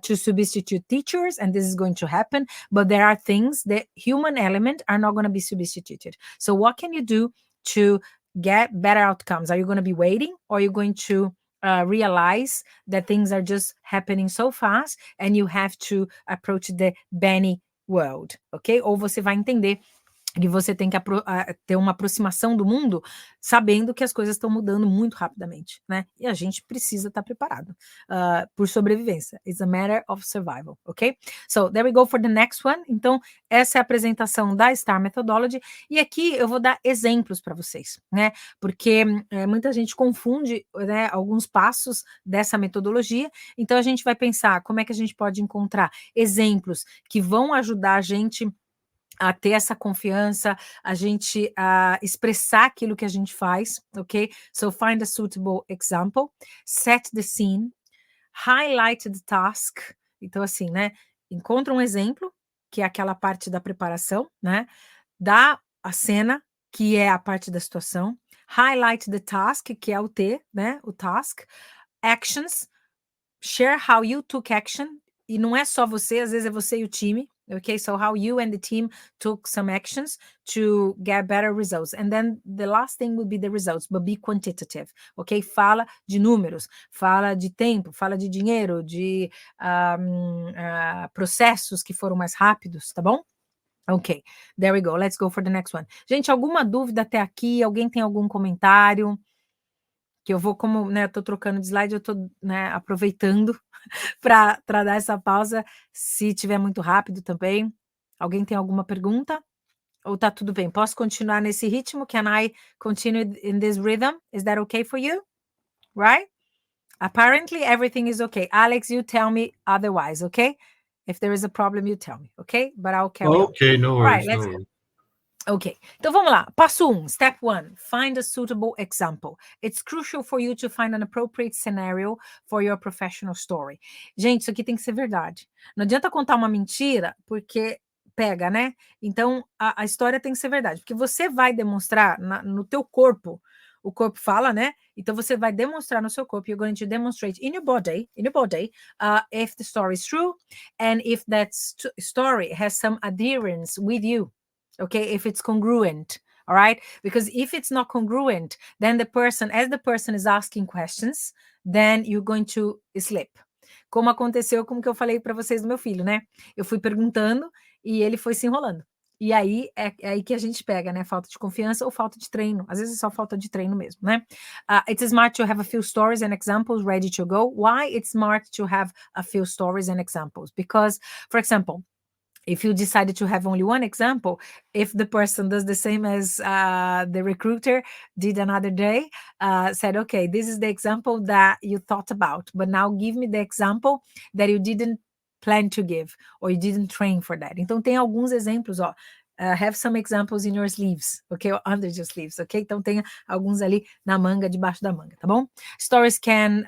to substitute teachers, and this is going to happen. But there are things that human element are not going to be substituted. So what can you do to get better outcomes? Are you going to be waiting, or are you going to realize that things are just happening so fast and you have to approach the Benny world, ok? Ou você vai entender que você tem que ter uma aproximação do mundo sabendo que as coisas estão mudando muito rapidamente, né? E a gente precisa estar preparado por sobrevivência. It's a matter of survival, ok? So, there we go for the next one. Então, essa é a apresentação da STAR Methodology. E aqui eu vou dar exemplos para vocês, né? Porque muita gente confunde, né, alguns passos dessa metodologia. Então, a gente vai pensar como é que a gente pode encontrar exemplos que vão ajudar a gente a ter essa confiança, a gente expressar aquilo que a gente faz, ok? So find a suitable example, set the scene, highlight the task. Então, assim, né? Encontra um exemplo, que é aquela parte da preparação, né? Dá a cena, que é a parte da situação. Highlight the task, que é o T, né? O task. Actions, share how you took action. E não é só você, às vezes é você e o time. Okay, so how you and the team took some actions to get better results. And then the last thing would be the results, but be quantitative, ok? Fala de números, fala de tempo, fala de dinheiro, de processos que foram mais rápidos, tá bom? Ok, there we go. Let's go for the next one. Gente, alguma dúvida até aqui? Alguém tem algum comentário? Que eu vou, como, né, eu tô trocando de slide, eu tô, né, aproveitando para dar essa pausa, se tiver muito rápido também. Alguém tem alguma pergunta? Ou tá tudo bem? Posso continuar nesse ritmo? Can I continue in this rhythm? Is that okay for you? Right? Apparently everything is okay. Alex, you tell me otherwise, okay? If there is a problem, you tell me, okay? But I'll carry on. Okay, no worries, Right, no worries. Ok, então vamos lá. Passo 1, step 1, find a suitable example. It's crucial for you to find an appropriate scenario for your professional story. Gente, isso aqui tem que ser verdade. Não adianta contar uma mentira, porque pega, né? Então, a história tem que ser verdade, porque você vai demonstrar no teu corpo, o corpo fala, né? Então, você vai demonstrar no seu corpo, you're going to demonstrate in your body, if the story is true, and if that story has some adherence with you. Okay, if it's congruent, all right? Because if it's not congruent, then as the person is asking questions, then you're going to slip. Como aconteceu com o que eu falei para vocês do meu filho, né? Eu fui perguntando e ele foi se enrolando. E aí é aí que a gente pega, né? Falta de confiança ou falta de treino. Às vezes é só falta de treino mesmo, né? It's smart to have a few stories and examples ready to go. Why it's smart to have a few stories and examples? Because, for example, if you decided to have only one example, if the person does the same as the recruiter did another day, said, okay, this is the example that you thought about, but now give me the example that you didn't plan to give, or you didn't train for that. Então, tem alguns exemplos, ó. Have some examples in your sleeves, okay? Or under your sleeves, okay? Então, tenha alguns ali na manga, debaixo da manga, tá bom? Stories can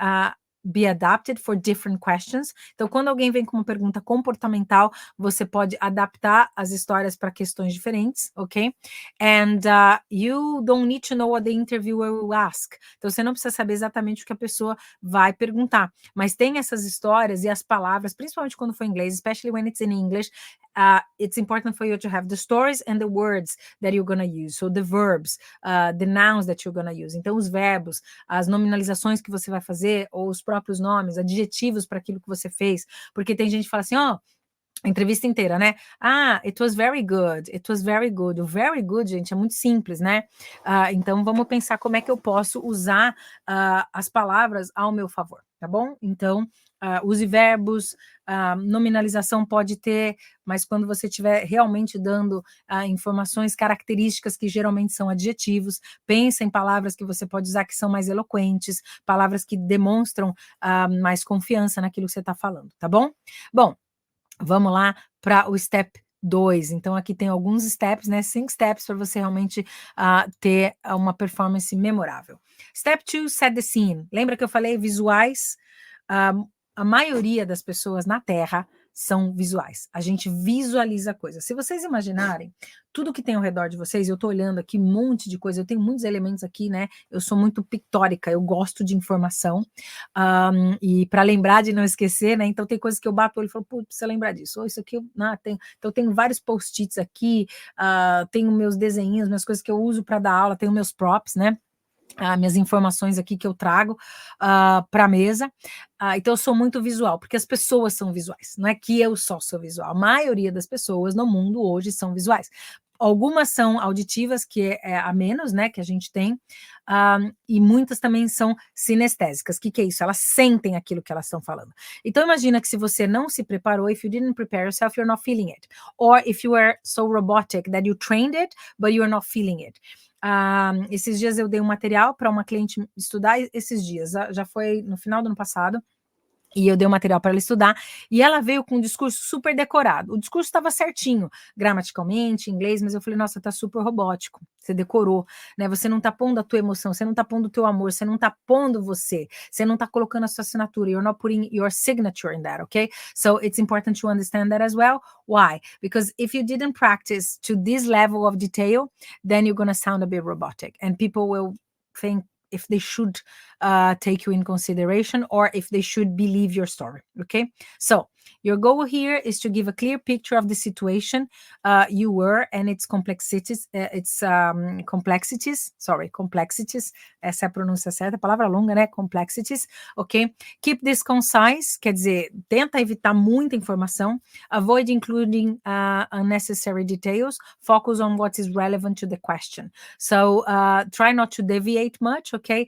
be adapted for different questions. Então, quando alguém vem com uma pergunta comportamental, você pode adaptar as histórias para questões diferentes, ok? And you don't need to know what the interviewer will ask. Então, você não precisa saber exatamente o que a pessoa vai perguntar, mas tem essas histórias e as palavras, principalmente quando for em inglês, especially when it's in English, it's important for you to have the stories and the words that you're going to use. So the verbs, the nouns that you're going to use. Então, os verbos, as nominalizações que você vai fazer, ou os próprios nomes, adjetivos para aquilo que você fez, porque tem gente que fala assim, ó, a entrevista inteira, né? It was very good, it was very good. O very good, gente, é muito simples, né? Então, vamos pensar como é que eu posso usar as palavras ao meu favor, tá bom? Então, use verbos, nominalização pode ter, mas quando você estiver realmente dando informações características que geralmente são adjetivos, pensa em palavras que você pode usar que são mais eloquentes, palavras que demonstram mais confiança naquilo que você está falando, tá bom? Bom, vamos lá para o step 2. Então, aqui tem alguns steps, né? 5 steps para você realmente ter uma performance memorável. Step 2, set the scene. Lembra que eu falei visuais? A maioria das pessoas na Terra são visuais. A gente visualiza coisas. Se vocês imaginarem, tudo que tem ao redor de vocês, eu tô olhando aqui um monte de coisa, eu tenho muitos elementos aqui, né? Eu sou muito pictórica, eu gosto de informação, e para lembrar de não esquecer, né? Então tem coisas que eu bato o olho e falo, putz, precisa lembrar disso, ou isso aqui, tem. Então eu tenho vários post-its aqui, tenho meus desenhinhos, minhas coisas que eu uso para dar aula, tenho meus props, né? Minhas informações aqui que eu trago para a mesa. Então eu sou muito visual, porque as pessoas são visuais, não é que eu só sou visual, a maioria das pessoas no mundo hoje são visuais. Algumas são auditivas, que é a menos, né, que a gente tem, e muitas também são sinestésicas. O que é isso? Elas sentem aquilo que elas estão falando. Então imagina que se você não se preparou, if you didn't prepare yourself, you're not feeling it. Or if you were so robotic that you trained it, but you're not feeling it. Esses dias eu dei um material para uma cliente estudar, esses dias, já foi no final do ano passado, e eu dei um material para ela estudar, e ela veio com um discurso super decorado. O discurso estava certinho, gramaticalmente, em inglês, mas eu falei, nossa, tá super robótico, você decorou, né? Você não tá pondo a tua emoção, você não tá pondo o teu amor, você não tá pondo você não tá colocando a sua assinatura, you're not putting your signature in that, okay? So it's important to understand that as well. Why? Because if you didn't practice to this level of detail, then you're gonna sound a bit robotic, and people will think if they should take you in consideration or if they should believe your story, okay? So your goal here is to give a clear picture of the situation you were and its complexities, complexities, essa é a pronúncia certa, palavra longa, né? Complexities, ok? Keep this concise, quer dizer, tenta evitar muita informação, avoid including unnecessary details, focus on what is relevant to the question. So try not to deviate much, okay?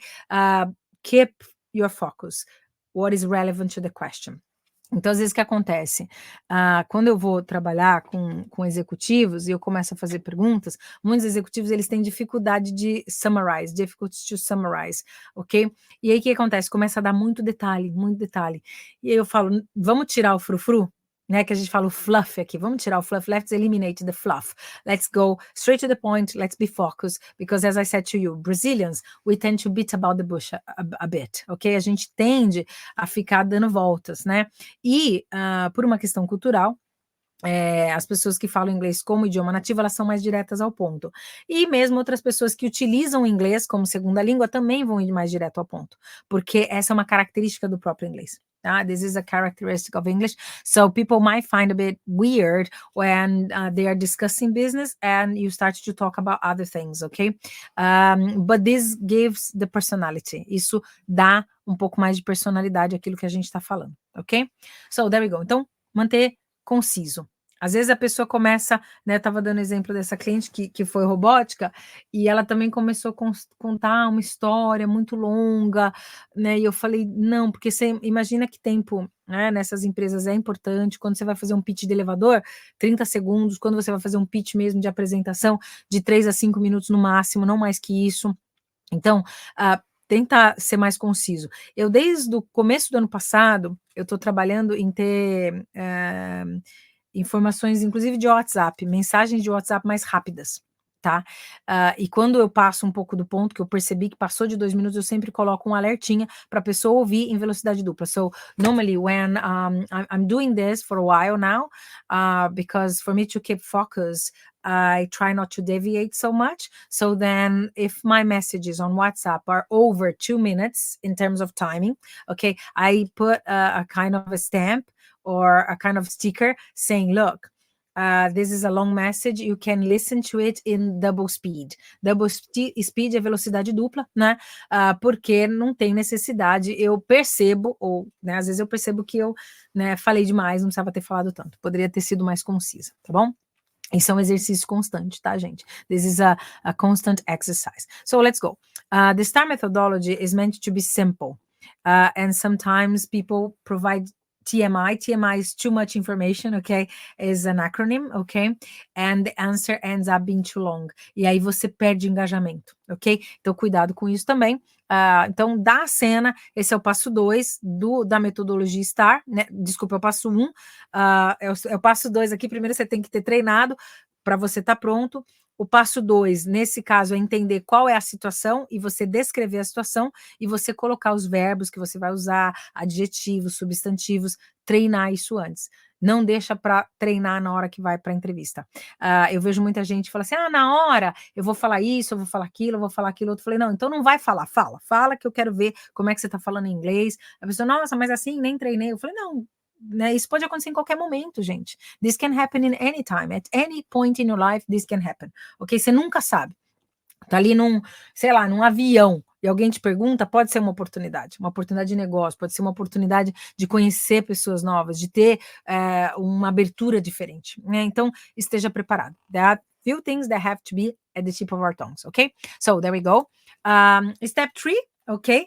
Keep your focus, what is relevant to the question. Então, às vezes, o que acontece? Quando eu vou trabalhar com executivos e eu começo a fazer perguntas, muitos executivos, eles têm dificuldade de summarize, difficult to summarize, ok? E aí, o que acontece? Começa a dar muito detalhe, e aí eu falo, vamos tirar o frufru? Né, que a gente fala o fluff aqui, vamos tirar o fluff, let's eliminate the fluff, let's go straight to the point, let's be focused, because as I said to you, Brazilians, we tend to beat about the bush a bit, ok? A gente tende a ficar dando voltas, né? E por uma questão cultural, as pessoas que falam inglês como idioma nativo, elas são mais diretas ao ponto. E mesmo outras pessoas que utilizam o inglês como segunda língua também vão ir mais direto ao ponto, porque essa é uma característica do próprio inglês. This is a characteristic of English. So people might find a bit weird when they are discussing business and you start to talk about other things, okay? But this gives the personality. Isso dá um pouco mais de personalidade àquilo que a gente está falando, ok? So there we go. Então, manter conciso. Às vezes a pessoa começa, né, eu estava dando exemplo dessa cliente que foi robótica, e ela também começou a contar uma história muito longa, né, e eu falei, não, porque você imagina que tempo, né, nessas empresas é importante, quando você vai fazer um pitch de elevador, 30 segundos, quando você vai fazer um pitch mesmo de apresentação, de 3 a 5 minutos no máximo, não mais que isso. Então, tenta ser mais conciso. Eu, desde o começo do ano passado, eu estou trabalhando em ter informações, inclusive de WhatsApp, mensagens de WhatsApp mais rápidas, tá? E quando eu passo um pouco do ponto, que eu percebi que passou de 2 minutos, eu sempre coloco um alertinha para a pessoa ouvir em velocidade dupla. So, normally when I'm doing this for a while now, because for me to keep focus, I try not to deviate so much. So then if my messages on WhatsApp are over 2 minutes in terms of timing, okay, I put a kind of a stamp or a kind of sticker saying, look, this is a long message, you can listen to it in double speed. Double speed é velocidade dupla, né? Porque não tem necessidade, eu percebo, ou né, às vezes eu percebo que eu né, falei demais, não precisava ter falado tanto, poderia ter sido mais concisa, tá bom? Isso é um exercício constante, tá, gente? This is a constant exercise. So let's go. The STAR methodology is meant to be simple. And sometimes people provide TMI. TMI is too much information, okay? Is an acronym, okay? And the answer ends up being too long. E aí você perde engajamento, ok? Então, cuidado com isso também. Então, da cena, esse é o passo 2 da metodologia STAR, né? Desculpa, é o passo 1. É o passo 2 aqui. Primeiro você tem que ter treinado para você estar pronto. O passo 2, nesse caso, é entender qual é a situação e você descrever a situação e você colocar os verbos que você vai usar, adjetivos, substantivos, treinar isso antes. Não deixa para treinar na hora que vai para a entrevista. Eu vejo muita gente falar assim, na hora eu vou falar isso, eu vou falar aquilo, eu vou falar aquilo outro. Eu falei, não, então não vai falar, fala que eu quero ver como é que você está falando em inglês. A pessoa, nossa, mas assim, nem treinei. Eu falei, não, né, isso pode acontecer em qualquer momento, gente. This can happen in any time. At any point in your life, this can happen. Ok? Você nunca sabe. Tá ali num avião e alguém te pergunta, pode ser uma oportunidade de negócio, pode ser uma oportunidade de conhecer pessoas novas, de ter uma abertura diferente, né? Então, esteja preparado. There are few things that have to be at the tip of our tongues, ok? So, there we go. Step 3, ok?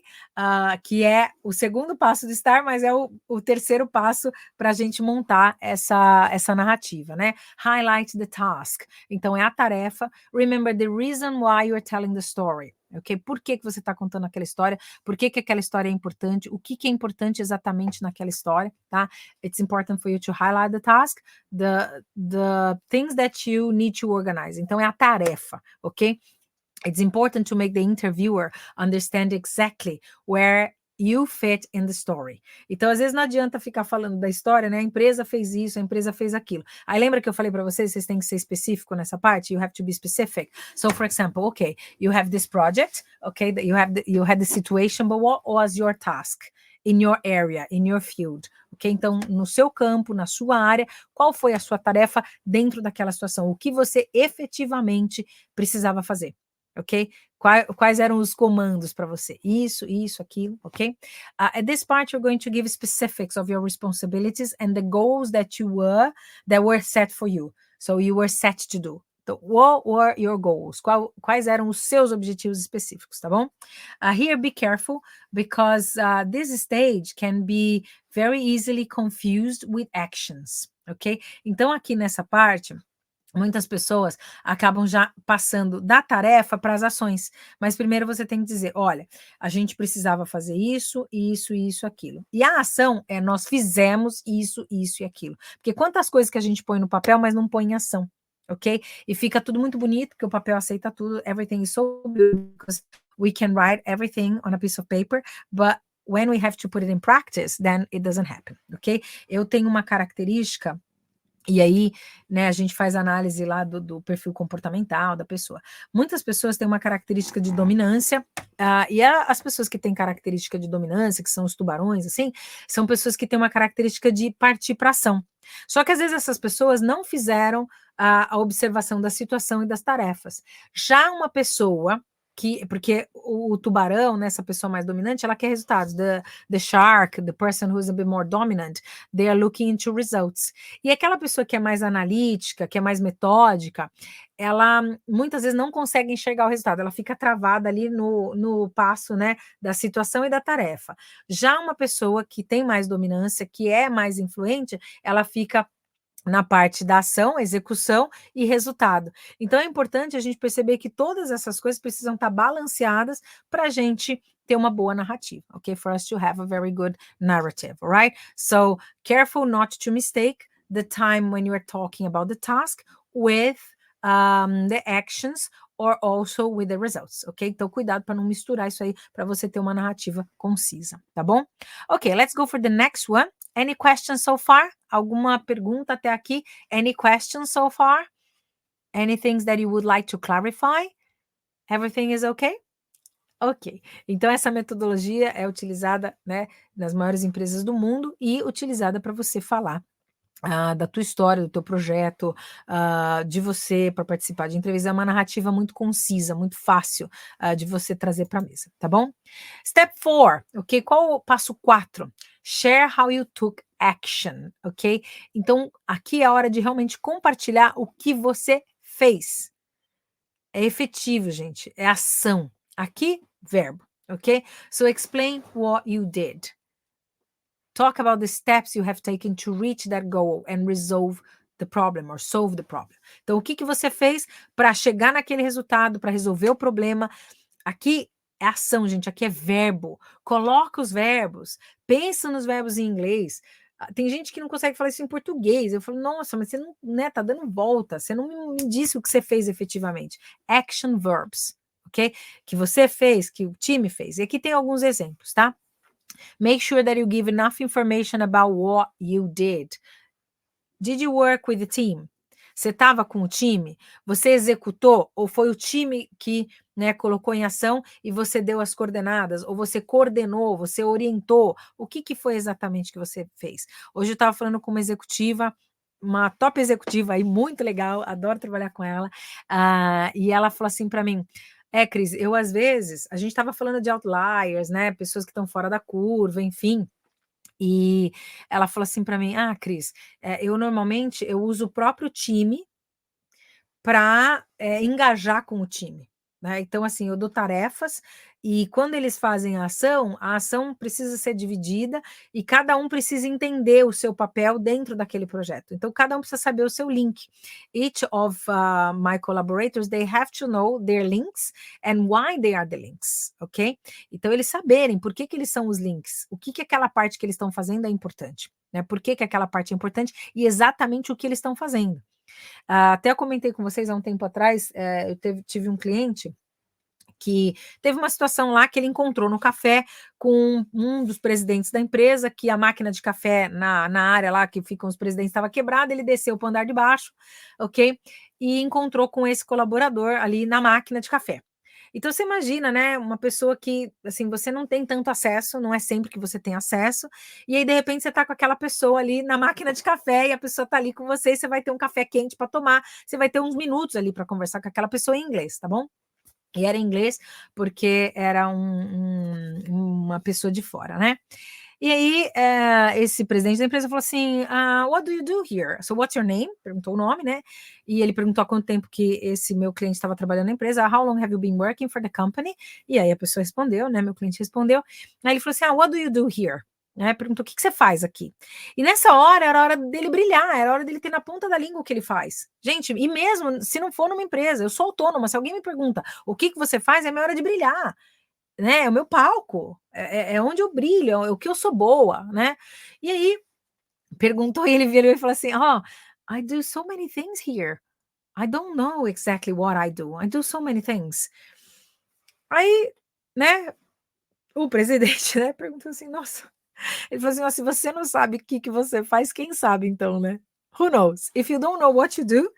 Que é o segundo passo do STAR, mas é o terceiro passo para a gente montar essa narrativa, né? Highlight the task. Então, é a tarefa. Remember the reason why you're telling the story. Ok? Por que você está contando aquela história? Por que aquela história é importante? O que é importante exatamente naquela história, tá? It's important for you to highlight the task, the things that you need to organize. Então, é a tarefa, ok? It's important to make the interviewer understand exactly where you fit in the story. Então, às vezes não adianta ficar falando da história, né? A empresa fez isso, a empresa fez aquilo. Aí lembra que eu falei para vocês têm que ser específico nessa parte? You have to be specific. So, for example, okay, you have this project, okay, that you had the situation, but what was your task in your area, in your field? Ok? Então, no seu campo, na sua área, qual foi a sua tarefa dentro daquela situação? O que você efetivamente precisava fazer? Ok? Quais eram os comandos para você? Isso, aquilo, ok? At this part, you're going to give specifics of your responsibilities and the goals that were set for you. So you were set to do. So what were your goals? Quais eram os seus objetivos específicos, tá bom? Here, be careful, because this stage can be very easily confused with actions, ok? Então, aqui nessa parte, muitas pessoas acabam já passando da tarefa para as ações, mas primeiro você tem que dizer, olha, a gente precisava fazer isso, aquilo. E a ação é nós fizemos isso e aquilo. Porque quantas coisas que a gente põe no papel, mas não põe em ação, ok? E fica tudo muito bonito, porque o papel aceita tudo, everything is so good, because we can write everything on a piece of paper, but when we have to put it in practice, then it doesn't happen, ok? Eu tenho uma característica. E aí, né, a gente faz análise lá do perfil comportamental da pessoa. Muitas pessoas têm uma característica de dominância, e as pessoas que têm característica de dominância, que são os tubarões, assim, são pessoas que têm uma característica de partir para ação. Só que às vezes essas pessoas não fizeram a observação da situação e das tarefas. Já uma pessoa porque o tubarão, né, essa pessoa mais dominante, ela quer resultados. The shark, the person who is a bit more dominant, they are looking into results. E aquela pessoa que é mais analítica, que é mais metódica, ela muitas vezes não consegue enxergar o resultado, ela fica travada ali no passo, né, da situação e da tarefa. Já uma pessoa que tem mais dominância, que é mais influente, ela fica na parte da ação, execução e resultado. Então, é importante a gente perceber que todas essas coisas precisam estar balanceadas para a gente ter uma boa narrativa, ok? For us to have a very good narrative, all right? So, careful not to mistake the time when you are talking about the task with the actions or also with the results, ok? Então, cuidado para não misturar isso aí, para você ter uma narrativa concisa, tá bom? Ok, let's go for the next one. Any questions so far? Alguma pergunta até aqui? Any questions so far? Any things that you would like to clarify? Everything is okay? Ok. Então, essa metodologia é utilizada, né, nas maiores empresas do mundo e utilizada para você falar da tua história, do teu projeto, de você para participar de entrevista. É uma narrativa muito concisa, muito fácil de você trazer para a mesa, tá bom? Step 4, ok? Qual o passo 4? Share how you took action, ok? Então, aqui é a hora de realmente compartilhar o que você fez. É efetivo, gente, é ação. Aqui, verbo, ok? So, explain what you did. Talk about the steps you have taken to reach that goal and resolve the problem or solve the problem. Então, o que você fez para chegar naquele resultado, para resolver o problema? Aqui é ação, gente. Aqui é verbo. Coloca os verbos. Pensa nos verbos em inglês. Tem gente que não consegue falar isso em português. Eu falo, nossa, mas você não, né, tá dando volta. Você não me disse o que você fez efetivamente. Action verbs, ok? Que você fez, que o time fez. E aqui tem alguns exemplos, tá? Make sure that you give enough information about what you did. Did you work with the team? Você estava com o time? Você executou? Ou foi o time que, né, colocou em ação e você deu as coordenadas? Ou você coordenou, você orientou? O que foi exatamente que você fez? Hoje eu estava falando com uma executiva, uma top executiva aí, muito legal, adoro trabalhar com ela, e ela falou assim para mim, Cris, eu às vezes, a gente estava falando de outliers, né, pessoas que estão fora da curva, enfim, e ela falou assim para mim, Cris, eu normalmente, eu uso o próprio time para engajar com o time, né? Então, assim, eu dou tarefas e quando eles fazem a ação precisa ser dividida e cada um precisa entender o seu papel dentro daquele projeto. Então, cada um precisa saber o seu link. Each of my collaborators, they have to know their links and why they are the links, ok? Então, eles saberem por que eles são os links, o que aquela parte que eles estão fazendo é importante, né? Por que aquela parte é importante e exatamente o que eles estão fazendo. Até eu comentei com vocês há um tempo atrás, eu tive um cliente que teve uma situação lá que ele encontrou no café com um dos presidentes da empresa, que a máquina de café na área lá que ficam os presidentes estava quebrada, ele desceu para o andar de baixo, ok? E encontrou com esse colaborador ali na máquina de café. Então você imagina, né, uma pessoa que, assim, você não tem tanto acesso, não é sempre que você tem acesso, e aí de repente você tá com aquela pessoa ali na máquina de café e a pessoa tá ali com você e você vai ter um café quente para tomar, você vai ter uns minutos ali para conversar com aquela pessoa em inglês, tá bom? E era em inglês porque era uma pessoa de fora, né? E aí, esse presidente da empresa falou assim, what do you do here? So what's your name? Perguntou o nome, né? E ele perguntou há quanto tempo que esse meu cliente estava trabalhando na empresa. How long have you been working for the company? E aí a pessoa respondeu, né? Meu cliente respondeu. Aí ele falou assim, what do you do here? Né? Perguntou, o que você faz aqui? E nessa hora, era hora dele brilhar, era hora dele ter na ponta da língua o que ele faz. Gente, e mesmo se não for numa empresa, eu sou autônoma, se alguém me pergunta, o que você faz? É minha hora de brilhar. Né, é o meu palco, é onde eu brilho, é o que eu sou boa, né? E aí, perguntou e ele virou e falou assim, I do so many things here. I don't know exactly what I do so many things. Aí, né, o presidente, né, perguntou assim, nossa, ele falou assim, se você não sabe o que você faz, quem sabe então, né? Who knows? If you don't know what you do,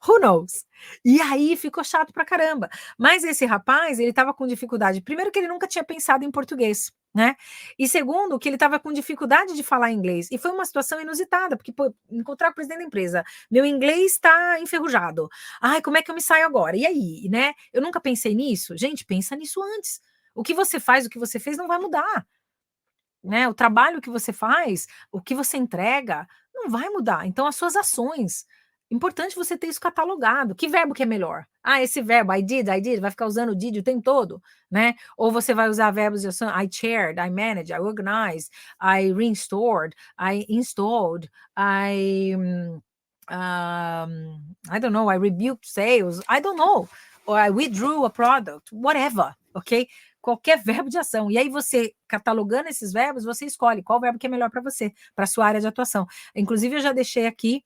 who knows? E aí ficou chato pra caramba. Mas esse rapaz, ele estava com dificuldade. Primeiro que ele nunca tinha pensado em português, né? E segundo, que ele estava com dificuldade de falar inglês. E foi uma situação inusitada, porque pô, encontrar o presidente da empresa, meu inglês está enferrujado. Ai, como é que eu me saio agora? E aí, né? Eu nunca pensei nisso. Gente, pensa nisso antes. O que você faz, o que você fez não vai mudar. Né? O trabalho que você faz, o que você entrega, não vai mudar. Então, as suas ações. Importante você ter isso catalogado. Que verbo que é melhor? Esse verbo, I did, vai ficar usando o did o tempo todo, né? Ou você vai usar verbos de ação, I chaired, I managed, I organized, I restored, I installed, I don't know, I rebuked sales, I don't know, or I withdrew a product, whatever, ok? qualquer verbo de ação. E aí você, catalogando esses verbos, você escolhe qual verbo que é melhor para você, para sua área de atuação. Inclusive, eu já deixei aqui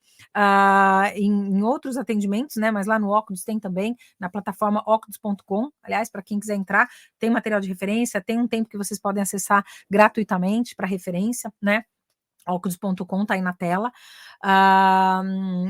em outros atendimentos, né? Mas lá no Ocdos tem também, na plataforma ocdos.com. Aliás, para quem quiser entrar, tem material de referência, tem um tempo que vocês podem acessar gratuitamente para referência, né? Ocdos.com tá aí na tela.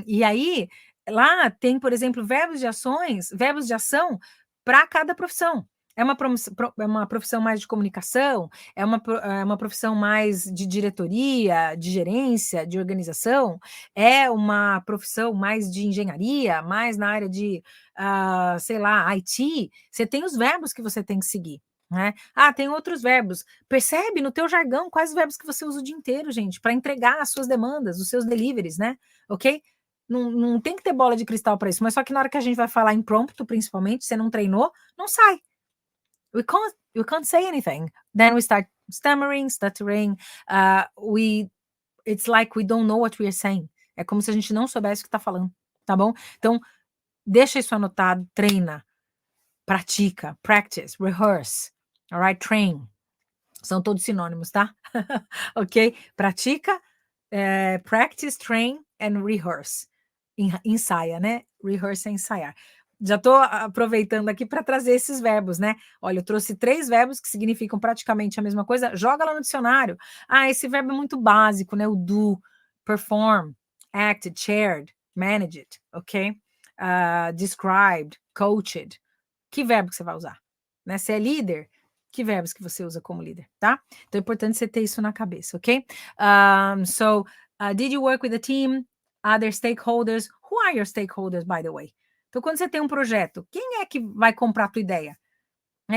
E aí, lá tem, por exemplo, verbos de ação para cada profissão. É uma profissão mais de comunicação, é uma profissão mais de diretoria, de gerência, de organização, é uma profissão mais de engenharia, mais na área de, sei lá, IT. Você tem os verbos que você tem que seguir, né? Tem outros verbos. Percebe no teu jargão quais verbos que você usa o dia inteiro, gente, para entregar as suas demandas, os seus deliveries, né? Ok? Não tem que ter bola de cristal para isso, mas só que na hora que a gente vai falar impromptu, principalmente, você não treinou, não sai. We can't say anything. Then we start stammering, stuttering. It's like we don't know what we are saying. É como se a gente não soubesse o que está falando, tá bom? Então, deixa isso anotado, treina, pratica, practice, rehearse, alright, train. São todos sinônimos, tá? Ok? Pratica, practice, train and rehearse. Ensaia, né? Rehearse é ensaiar. Já estou aproveitando aqui para trazer esses verbos, né? Olha, eu trouxe 3 verbos que significam praticamente a mesma coisa. Joga lá no dicionário. Esse verbo é muito básico, né? O do, perform, acted, shared, managed, ok? Described, coached. Que verbo que você vai usar? Né? Se é líder, que verbos que você usa como líder, tá? Então é importante você ter isso na cabeça, ok? Did you work with a team? Other stakeholders? Who are your stakeholders, by the way? Então, quando você tem um projeto, quem é que vai comprar a tua ideia?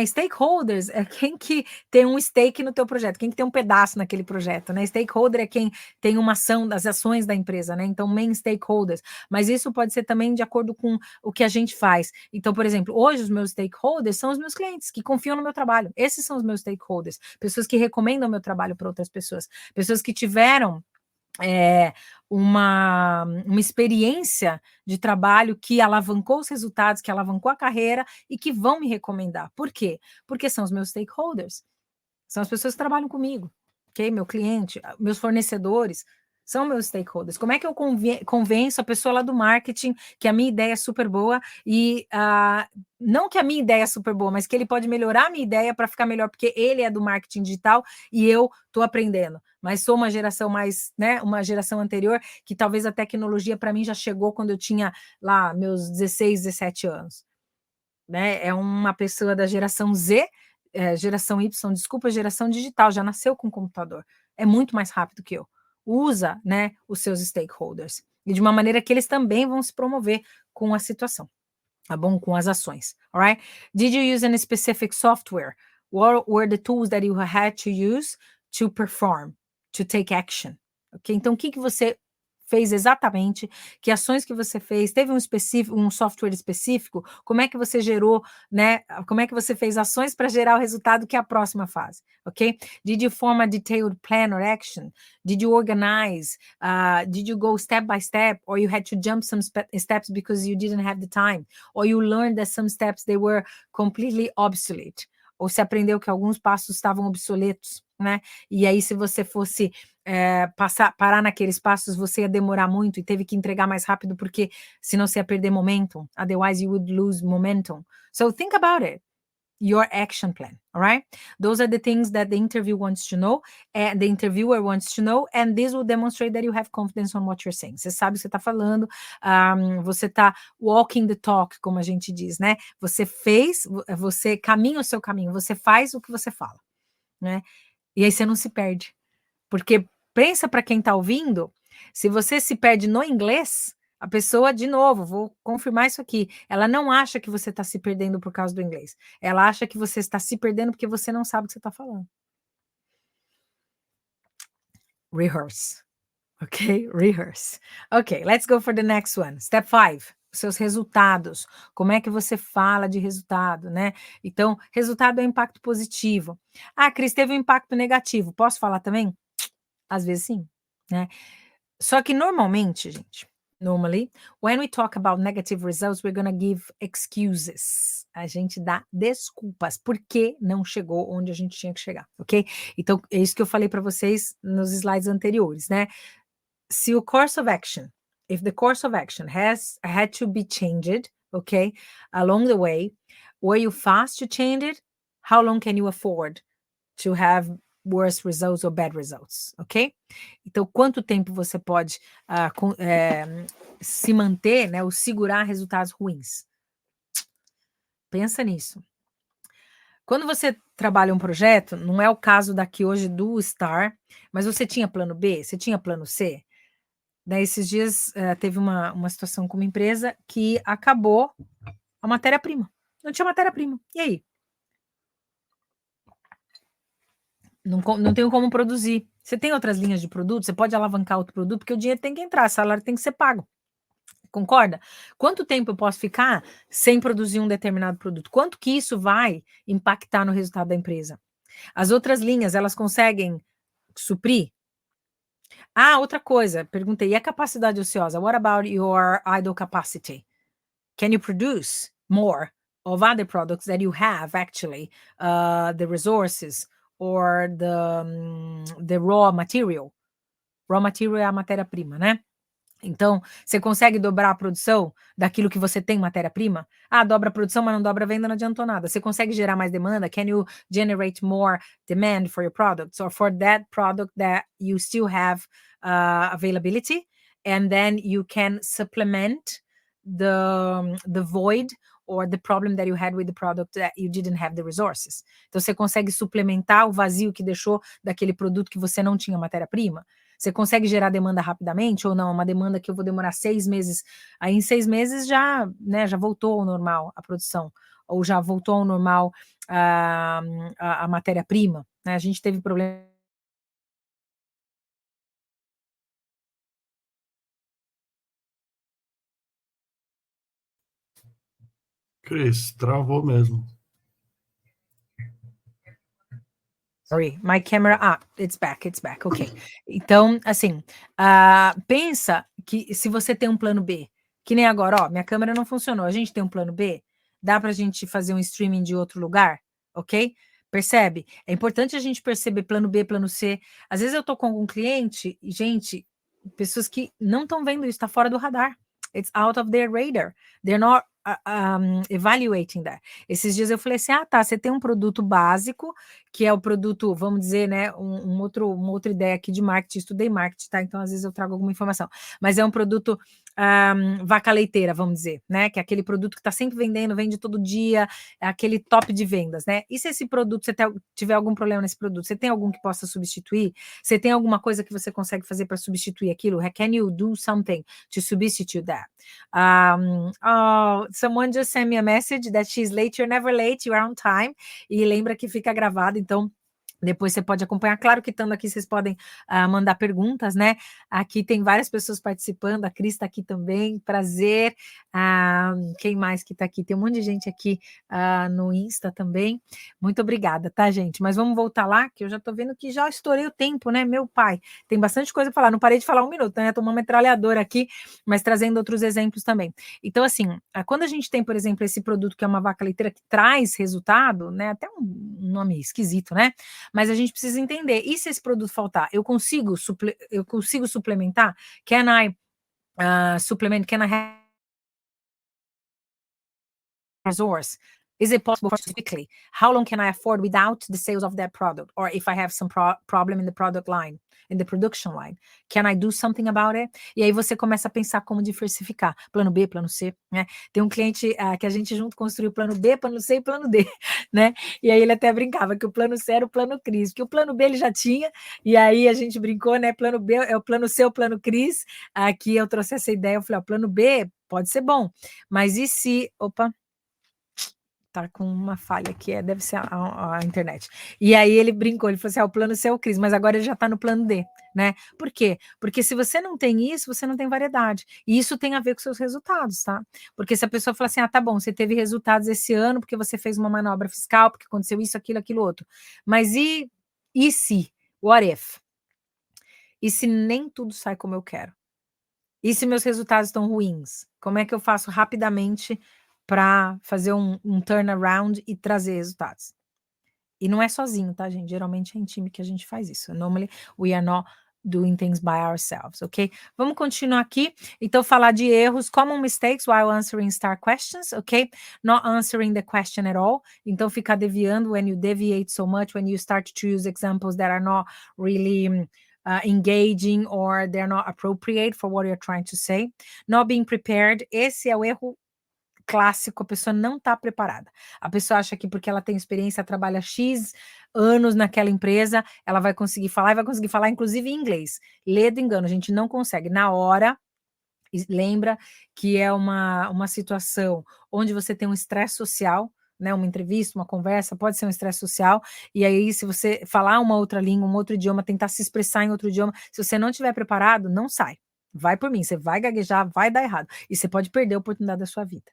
Stakeholders é quem que tem um stake no teu projeto, quem que tem um pedaço naquele projeto, né? Stakeholder é quem tem uma ação das ações da empresa, né? Então, main stakeholders. Mas isso pode ser também de acordo com o que a gente faz. Então, por exemplo, hoje os meus stakeholders são os meus clientes que confiam no meu trabalho. Esses são os meus stakeholders. Pessoas que recomendam meu trabalho para outras pessoas. Pessoas que tiveram uma experiência de trabalho que alavancou os resultados, que alavancou a carreira e que vão me recomendar. Por quê? Porque são os meus stakeholders, são as pessoas que trabalham comigo, ok? Meu cliente, meus fornecedores, são meus stakeholders. Como é que eu convenço a pessoa lá do marketing que a minha ideia é super boa e não que a minha ideia é super boa, mas que ele pode melhorar a minha ideia para ficar melhor, porque ele é do marketing digital e eu estou aprendendo. Mas sou uma geração mais, né, uma geração anterior, que talvez a tecnologia para mim já chegou quando eu tinha lá meus 16, 17 anos. Né? É uma pessoa da geração Z, geração Y, desculpa, geração digital, já nasceu com computador. É muito mais rápido que eu. Usa, né, os seus stakeholders. E de uma maneira que eles também vão se promover com a situação, tá bom? Com as ações, alright? Did you use any specific software? What were the tools that you had to use to perform, to take action? Ok? Então, o que você fez exatamente, que ações que você fez, teve um software específico, como é que você gerou, né, como é que você fez ações para gerar o resultado que é a próxima fase, ok? Did you form a detailed plan or action? Did you organize? Did you go step by step, or you had to jump some steps because you didn't have the time? Or you learned that some steps, they were completely obsolete? Ou se aprendeu que alguns passos estavam obsoletos, né? E aí, se você fosse parar naqueles passos, você ia demorar muito e teve que entregar mais rápido, porque senão você ia perder momentum. Otherwise, you would lose momentum. So think about it. Your action plan, all right? Those are the things that the interview wants to know, and the interviewer wants to know, and this will demonstrate that you have confidence on what you're saying. Você sabe o que você está falando, você está walking the talk, como a gente diz, né? Você caminha o seu caminho, você faz o que você fala, né? E aí você não se perde. Porque pensa para quem está ouvindo, se você se perde no inglês, a pessoa, de novo, vou confirmar isso aqui, ela não acha que você está se perdendo por causa do inglês. Ela acha que você está se perdendo porque você não sabe o que você está falando. Rehearse. Ok? Rehearse. Ok, let's go for the next one. Step 5. Seus resultados. Como é que você fala de resultado, né? Então, resultado é impacto positivo. Cris, teve um impacto negativo. Posso falar também? Às vezes sim, né? Só que normalmente, gente, Normally, when we talk about negative results, we're going to give excuses. A gente dá desculpas porque não chegou onde a gente tinha que chegar, ok? Então, é isso que eu falei para vocês nos slides anteriores, né? Se o course of action, if the course of action had to be changed, okay, along the way, were you fast to change it? How long can you afford to have worse results or bad results, ok? Então, quanto tempo você pode se manter, né, ou segurar resultados ruins? Pensa nisso. Quando você trabalha um projeto, não é o caso daqui hoje do STAR, mas você tinha plano B, você tinha plano C? Daí, esses dias, teve uma situação com uma empresa que acabou a matéria-prima. Não tinha matéria-prima. E aí? Não tenho como produzir. Você tem outras linhas de produto? Você pode alavancar outro produto, porque o dinheiro tem que entrar, o salário tem que ser pago. Concorda? Quanto tempo eu posso ficar sem produzir um determinado produto? Quanto que isso vai impactar no resultado da empresa? As outras linhas, elas conseguem suprir? Ah, outra coisa, perguntei, e a capacidade ociosa? What about your idle capacity? Can you produce more of other products that you have actually, the resources or the raw material? Raw material é a matéria-prima, né? Então, você consegue dobrar a produção daquilo que você tem matéria-prima? Ah, dobra a produção, mas não dobra a venda, não adiantou nada. Você consegue gerar mais demanda? Can you generate more demand for your products or for that product that you still have availability? And then you can supplement the void or the problem that you had with the product that you didn't have the resources. Então, você consegue suplementar o vazio que deixou daquele produto que você não tinha matéria-prima? Você consegue gerar demanda rapidamente ou não? Uma demanda que eu vou demorar 6 meses. Aí em 6 meses já, né, já voltou ao normal a produção, ou já voltou ao normal a matéria-prima, né? A gente teve problema. Cris, travou mesmo. Sorry, my camera. It's back, ok. Então, assim, pensa que se você tem um plano B, que nem agora, ó, minha câmera não funcionou, a gente tem um plano B, dá pra gente fazer um streaming de outro lugar, ok? Percebe? É importante a gente perceber plano B, plano C. Às vezes eu tô com algum cliente, e, gente, pessoas que não estão vendo isso, tá fora do radar. It's out of their radar. They're not evaluating that. Esses dias eu falei assim, tá, você tem um produto básico, que é o produto, vamos dizer, né, uma outra ideia aqui de marketing, estudei marketing, tá? Então, às vezes eu trago alguma informação, mas é um produto vaca leiteira, vamos dizer, né, que é aquele produto que tá sempre vendendo, vende todo dia, é aquele top de vendas, né? E se esse produto, você tiver algum problema nesse produto, você tem algum que possa substituir? Você tem alguma coisa que você consegue fazer para substituir aquilo? Can you do something to substitute that? Someone just sent me a message that she's late. You're never late, you are on time. E lembra que fica gravado, então depois você pode acompanhar. Claro que estando aqui, vocês podem mandar perguntas, né? Aqui tem várias pessoas participando, a Cris está aqui também, prazer. Quem mais que está aqui? Tem um monte de gente aqui no Insta também. Muito obrigada, tá, gente? Mas vamos voltar lá, que eu já estou vendo que já estourei o tempo, né? Meu pai, tem bastante coisa para falar. Não parei de falar 1 minuto, né? Estou uma metralhadora aqui, mas trazendo outros exemplos também. Então, assim, quando a gente tem, por exemplo, esse produto que é uma vaca leiteira que traz resultado, né? Até um nome esquisito, né? Mas a gente precisa entender, e se esse produto faltar? Eu consigo suplementar? Can I supplement? Can I have resource? Is it possible quickly? How long can I afford without the sales of that product? Or if I have some problem in the product line, in the production line, can I do something about it? E aí você começa a pensar como diversificar. Plano B, plano C, né? Tem um cliente que a gente junto construiu plano B, plano C e plano D, né? E aí ele até brincava que o plano C era o plano Cris, que o plano B ele já tinha, e aí a gente brincou, né? Plano B é o plano C, o plano Cris. Aqui eu trouxe essa ideia, eu falei, plano B pode ser bom, mas e se... Opa! Tá com uma falha aqui, deve ser a internet. E aí ele brincou, ele falou assim, o plano C é o Cris, mas agora ele já tá no plano D, né? Por quê? Porque se você não tem isso, você não tem variedade. E isso tem a ver com seus resultados, tá? Porque se a pessoa fala assim, tá bom, você teve resultados esse ano porque você fez uma manobra fiscal, porque aconteceu isso, aquilo outro. Mas e se? What if? E se nem tudo sai como eu quero? E se meus resultados estão ruins? Como é que eu faço rapidamente para fazer um turnaround e trazer resultados? E não é sozinho, tá, gente? Geralmente é em time que a gente faz isso. Normally, we are not doing things by ourselves, ok? Vamos continuar aqui. Então, falar de erros, common mistakes while answering star questions, ok? Not answering the question at all. Então, ficar deviando when you deviate so much, when you start to use examples that are not really engaging or they're not appropriate for what you're trying to say. Not being prepared. Esse é o erro clássico, a pessoa não está preparada. A pessoa acha que porque ela tem experiência, trabalha X anos naquela empresa, ela vai conseguir falar e vai conseguir falar, inclusive em inglês. Lê do engano, a gente não consegue. Na hora, lembra que é uma situação onde você tem um estresse social, né, uma entrevista, uma conversa, pode ser um estresse social, e aí se você falar uma outra língua, um outro idioma, tentar se expressar em outro idioma, se você não estiver preparado, não sai. Vai por mim, você vai gaguejar, vai dar errado, e você pode perder a oportunidade da sua vida.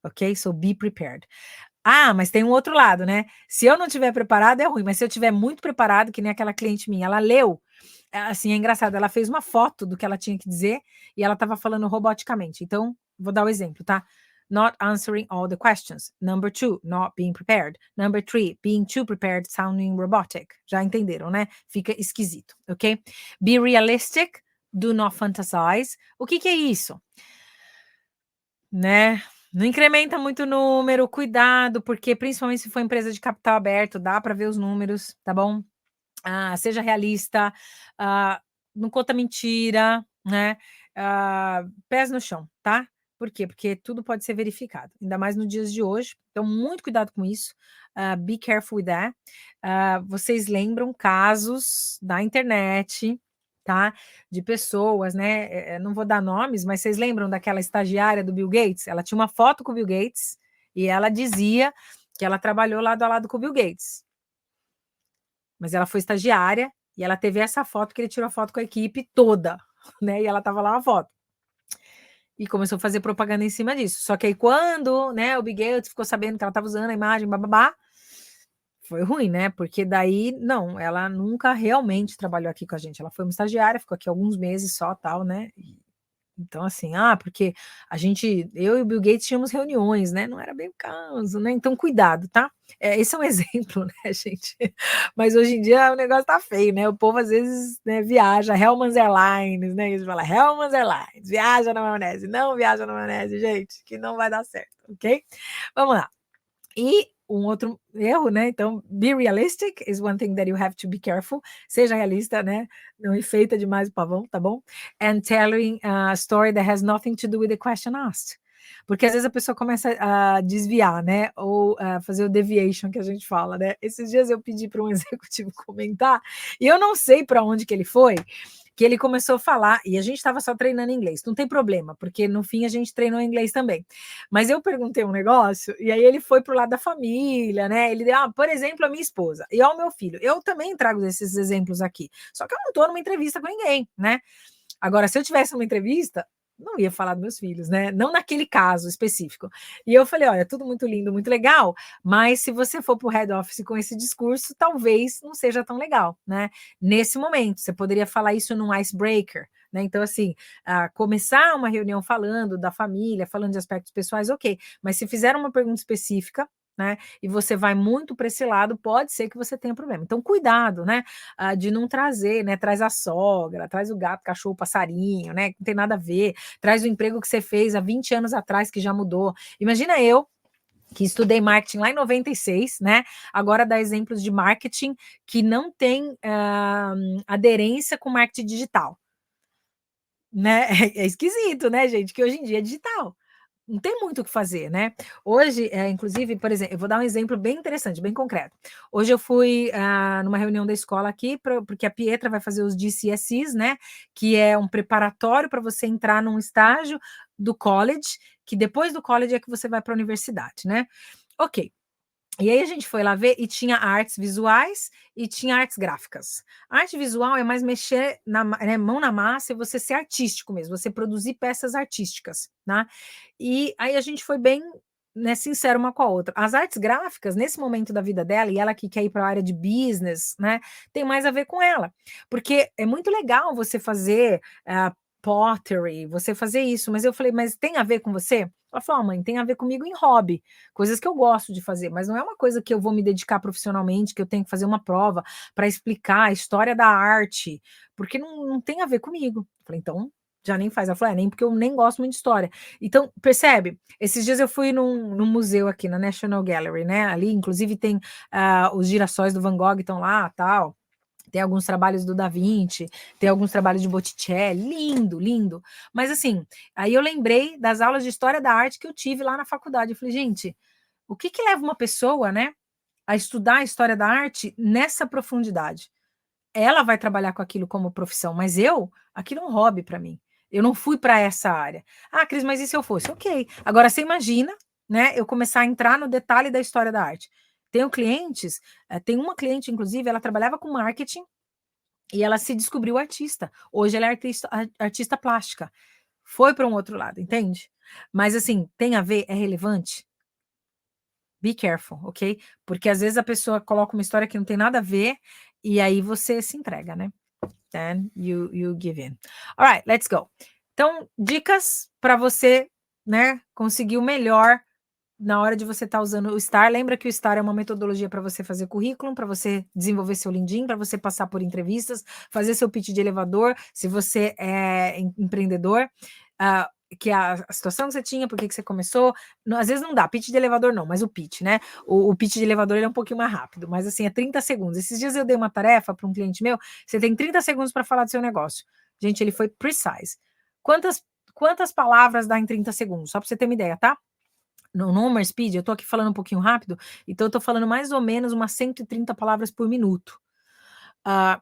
Ok? So be prepared. Ah, mas tem um outro lado, né? Se eu não estiver preparado, é ruim, mas se eu estiver muito preparado, que nem aquela cliente minha, ela leu, assim, é engraçado, ela fez uma foto do que ela tinha que dizer e ela estava falando roboticamente. Então, vou dar o exemplo, tá? Not answering all the questions. Number 2, not being prepared. Number 3, being too prepared, sounding robotic. Já entenderam, né? Fica esquisito, ok? Be realistic, do not fantasize. O que é isso? Né? Não incrementa muito o número, cuidado, porque principalmente se for empresa de capital aberto, dá para ver os números, tá bom? Seja realista, não conta mentira, né? Pés no chão, tá? Por quê? Porque tudo pode ser verificado, ainda mais nos dias de hoje. Então, muito cuidado com isso. Be careful with that. Vocês lembram casos da internet, tá? De pessoas, né? Não vou dar nomes, mas vocês lembram daquela estagiária do Bill Gates? Ela tinha uma foto com o Bill Gates e ela dizia que ela trabalhou lado a lado com o Bill Gates. Mas ela foi estagiária e ela teve essa foto que ele tirou a foto com a equipe toda, né? E ela tava lá na foto. E começou a fazer propaganda em cima disso. Só que aí quando, né, o Bill Gates ficou sabendo que ela tava usando a imagem, bababá, foi ruim, né? Porque daí, não, ela nunca realmente trabalhou aqui com a gente. Ela foi uma estagiária, ficou aqui alguns meses só, tal, né? Então, assim, porque eu e o Bill Gates tínhamos reuniões, né? Não era bem o caso, né? Então, cuidado, tá? Esse é um exemplo, né, gente? Mas hoje em dia o negócio tá feio, né? O povo às vezes, né, viaja, Hellmann's Airlines, né? Eles falam, Hellmann's Airlines, viaja na maionese. Não viaja na maionese, gente, que não vai dar certo, ok? Vamos lá. E um outro erro, né? Então, be realistic is one thing that you have to be careful. Seja realista, né? Não enfeita demais o pavão, tá bom? And telling a story that has nothing to do with the question asked. Porque às vezes a pessoa começa a desviar, né? Ou fazer o deviation que a gente fala, né? Esses dias eu pedi para um executivo comentar e eu não sei para onde que ele foi, que ele começou a falar, e a gente estava só treinando inglês, não tem problema, porque no fim a gente treinou inglês também. Mas eu perguntei um negócio, e aí ele foi pro lado da família, né? Ele deu, por exemplo, a minha esposa e ao meu filho. Eu também trago esses exemplos aqui, só que eu não estou numa entrevista com ninguém, né? Agora, se eu tivesse uma entrevista, não ia falar dos meus filhos, né? Não naquele caso específico. E eu falei, olha, tudo muito lindo, muito legal, mas se você for para o head office com esse discurso, talvez não seja tão legal, né? Nesse momento, você poderia falar isso num icebreaker, né? Então, assim, começar uma reunião falando da família, falando de aspectos pessoais, ok, mas se fizer uma pergunta específica, né, e você vai muito para esse lado, pode ser que você tenha problema. Então, cuidado, né, de não trazer, né, traz a sogra, traz o gato, cachorro, passarinho, né, não tem nada a ver, traz o emprego que você fez há 20 anos atrás, que já mudou. Imagina eu, que estudei marketing lá em 96, né, agora dá exemplos de marketing que não tem aderência com marketing digital, né, é esquisito, né, gente, que hoje em dia é digital. Não tem muito o que fazer, né? Hoje, inclusive, por exemplo, eu vou dar um exemplo bem interessante, bem concreto. Hoje eu fui numa reunião da escola aqui, porque a Pietra vai fazer os GCSEs, né? Que é um preparatório para você entrar num estágio do college, que depois do college é que você vai para a universidade, né? Ok. E aí a gente foi lá ver e tinha artes visuais e tinha artes gráficas. A arte visual é mais mexer mão na massa e você ser artístico mesmo, você produzir peças artísticas, né? E aí a gente foi bem, né, sincero uma com a outra. As artes gráficas, nesse momento da vida dela, e ela que quer ir para a área de business, né, tem mais a ver com ela. Porque é muito legal você fazer pottery, você fazer isso. Mas eu falei, mas tem a ver com você? Ela falou, mãe, tem a ver comigo em hobby, coisas que eu gosto de fazer, mas não é uma coisa que eu vou me dedicar profissionalmente, que eu tenho que fazer uma prova para explicar a história da arte, porque não tem a ver comigo. Eu falei, então já nem faz. Ela falou, nem porque eu nem gosto muito de história. Então, percebe? Esses dias eu fui num museu aqui, na National Gallery, né? Ali, inclusive, tem os girassóis do Van Gogh estão lá, tal. Tem alguns trabalhos do Da Vinci, tem alguns trabalhos de Botticelli, lindo, lindo. Mas assim, aí eu lembrei das aulas de História da Arte que eu tive lá na faculdade. Eu falei, gente, o que leva uma pessoa, né, a estudar a História da Arte nessa profundidade? Ela vai trabalhar com aquilo como profissão, mas aquilo é um hobby para mim. Eu não fui para essa área. Ah, Cris, mas e se eu fosse? Ok. Agora você imagina, né, eu começar a entrar no detalhe da história da arte. Tenho clientes, tem uma cliente, inclusive, ela trabalhava com marketing e ela se descobriu artista. Hoje ela é artista plástica. Foi para um outro lado, entende? Mas assim, tem a ver, é relevante? Be careful, ok? Porque às vezes a pessoa coloca uma história que não tem nada a ver e aí você se entrega, né? Then you give in. All right, let's go. Então, dicas para você, né, conseguir o melhor na hora de você estar usando o STAR. Lembra que o STAR é uma metodologia para você fazer currículo, para você desenvolver seu LinkedIn, para você passar por entrevistas, fazer seu pitch de elevador, se você é empreendedor, que a situação que você tinha, por que você começou. Às vezes não dá, pitch de elevador não, mas o pitch, né? O pitch de elevador ele é um pouquinho mais rápido, mas assim, é 30 segundos. Esses dias eu dei uma tarefa para um cliente meu, você tem 30 segundos para falar do seu negócio. Gente, ele foi precise. Quantas palavras dá em 30 segundos? Só para você ter uma ideia, tá? No Homer Speed, eu tô aqui falando um pouquinho rápido, então eu tô falando mais ou menos umas 130 palavras por minuto.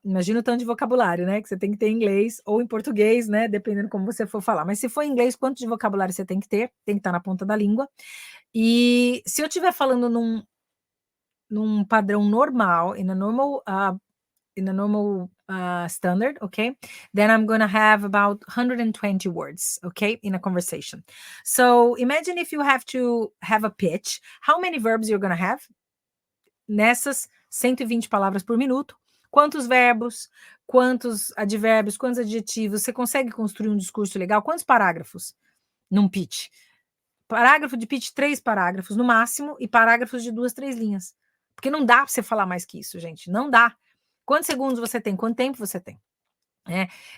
Imagina o tanto de vocabulário, né, que você tem que ter em inglês ou em português, né, dependendo como você for falar. Mas se for em inglês, quanto de vocabulário você tem que ter? Tem que estar na ponta da língua. E se eu estiver falando num padrão normal, in a normal standard, okay? Then I'm going to have about 120 words, okay, in a conversation. So imagine if you have to have a pitch, how many verbs you're going to have? Nessas 120 palavras por minuto. Quantos verbos, quantos advérbios, quantos adjetivos? Você consegue construir um discurso legal? Quantos parágrafos num pitch? Parágrafo de pitch, 3 parágrafos no máximo, e parágrafos de 2, 3 linhas. Porque não dá para você falar mais que isso, gente. Não dá. Quantos segundos você tem? Quanto tempo você tem?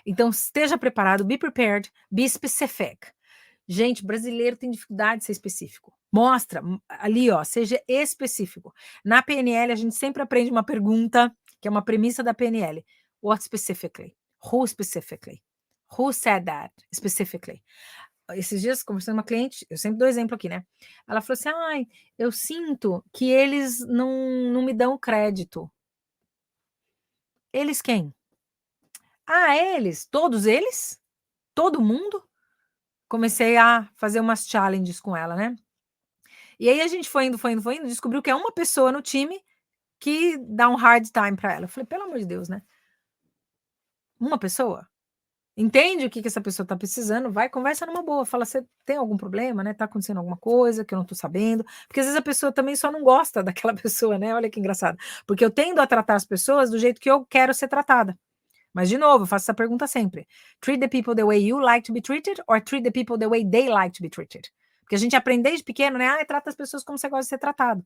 Então, esteja preparado, be prepared, be specific. Gente, brasileiro tem dificuldade de ser específico. Mostra ali, ó, seja específico. Na PNL, a gente sempre aprende uma pergunta, que é uma premissa da PNL. What specifically? Who specifically? Who said that specifically? Esses dias, conversando com uma cliente, eu sempre dou exemplo aqui, né? Ela falou assim, ai, eu sinto que eles não me dão crédito. Eles quem? Eles? Todos eles? Todo mundo? Comecei a fazer umas challenges com ela, né? E aí a gente foi indo, descobriu que é uma pessoa no time que dá um hard time para ela. Eu falei, pelo amor de Deus, né? Uma pessoa? Entende o que essa pessoa tá precisando, vai, conversa numa boa, fala, você tem algum problema, né? Tá acontecendo alguma coisa que eu não tô sabendo? Porque às vezes a pessoa também só não gosta daquela pessoa, né? Olha que engraçado. Porque eu tendo a tratar as pessoas do jeito que eu quero ser tratada. Mas, de novo, eu faço essa pergunta sempre. Treat the people the way you like to be treated or treat the people the way they like to be treated? Porque a gente aprende desde pequeno, né? Trata as pessoas como você gosta de ser tratado.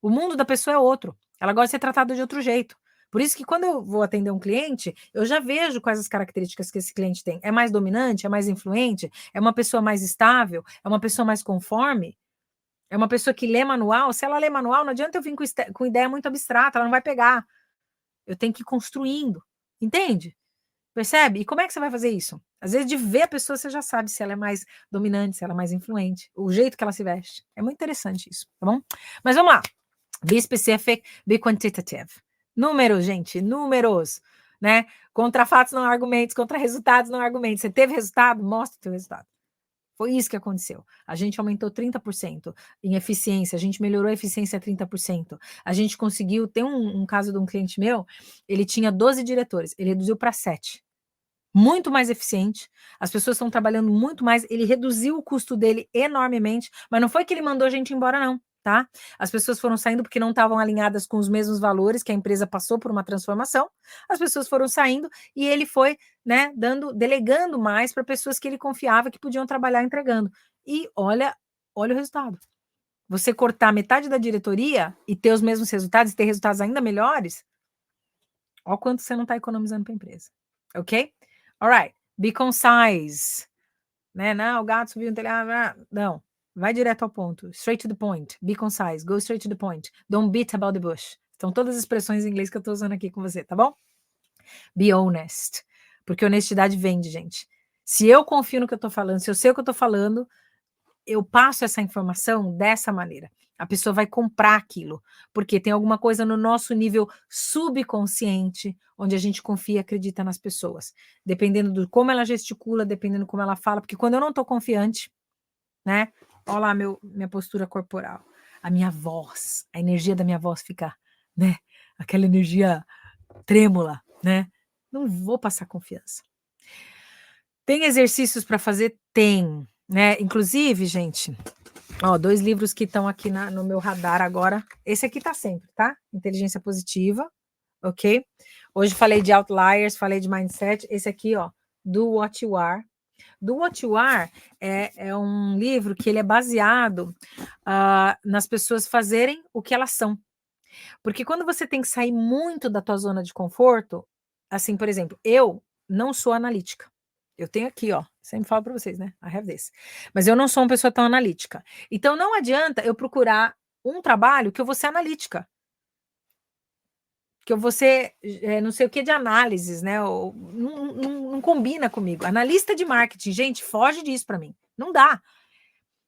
O mundo da pessoa é outro. Ela gosta de ser tratada de outro jeito. Por isso que quando eu vou atender um cliente, eu já vejo quais as características que esse cliente tem. É mais dominante? É mais influente? É uma pessoa mais estável? É uma pessoa mais conforme? É uma pessoa que lê manual? Se ela lê manual, não adianta eu vir com ideia muito abstrata, ela não vai pegar. Eu tenho que ir construindo. Entende? Percebe? E como é que você vai fazer isso? Às vezes, de ver a pessoa, você já sabe se ela é mais dominante, se ela é mais influente, o jeito que ela se veste. É muito interessante isso, tá bom? Mas vamos lá. Be specific, be quantitative. Números, gente, números, né? Contra fatos não argumentos, contra resultados não argumentos. Você teve resultado? Mostra o teu resultado. Foi isso que aconteceu. A gente aumentou 30% em eficiência, a gente melhorou a eficiência 30%. A gente conseguiu, tem um caso de um cliente meu, ele tinha 12 diretores, ele reduziu para 7. Muito mais eficiente, as pessoas estão trabalhando muito mais, ele reduziu o custo dele enormemente, mas não foi que ele mandou a gente embora não, tá? As pessoas foram saindo porque não estavam alinhadas com os mesmos valores, que a empresa passou por uma transformação. As pessoas foram saindo e ele foi, né, delegando mais para pessoas que ele confiava que podiam trabalhar entregando. E olha o resultado. Você cortar metade da diretoria e ter os mesmos resultados, e ter resultados ainda melhores, olha quanto você não está economizando para a empresa. Ok? Alright. Be concise. Né? Não, o gato subiu no telhado. Não. Vai direto ao ponto. Straight to the point. Be concise. Go straight to the point. Don't beat about the bush. São todas as expressões em inglês que eu estou usando aqui com você, tá bom? Be honest. Porque honestidade vende, gente. Se eu confio no que eu estou falando, se eu sei o que eu estou falando, eu passo essa informação dessa maneira. A pessoa vai comprar aquilo, porque tem alguma coisa no nosso nível subconsciente, onde a gente confia e acredita nas pessoas. Dependendo de como ela gesticula, dependendo de como ela fala, porque quando eu não estou confiante, né? Olha lá minha postura corporal, a minha voz, a energia da minha voz fica, né? Aquela energia trêmula, né? Não vou passar confiança. Tem exercícios para fazer? Tem, né? Inclusive, gente, ó, 2 livros que estão aqui no meu radar agora. Esse aqui tá sempre, tá? Inteligência Positiva, ok? Hoje falei de Outliers, falei de Mindset. Esse aqui, ó, Do What You Are. Do What You Are é um livro que ele é baseado nas pessoas fazerem o que elas são. Porque quando você tem que sair muito da tua zona de conforto, assim, por exemplo, eu não sou analítica. Eu tenho aqui, ó, sempre falo para vocês, né? I have this. Mas eu não sou uma pessoa tão analítica. Então não adianta eu procurar um trabalho que eu vou ser analítica. Que eu vou ser não sei o que de análises, né? Não combina comigo. Analista de marketing, gente, foge disso para mim. Não dá.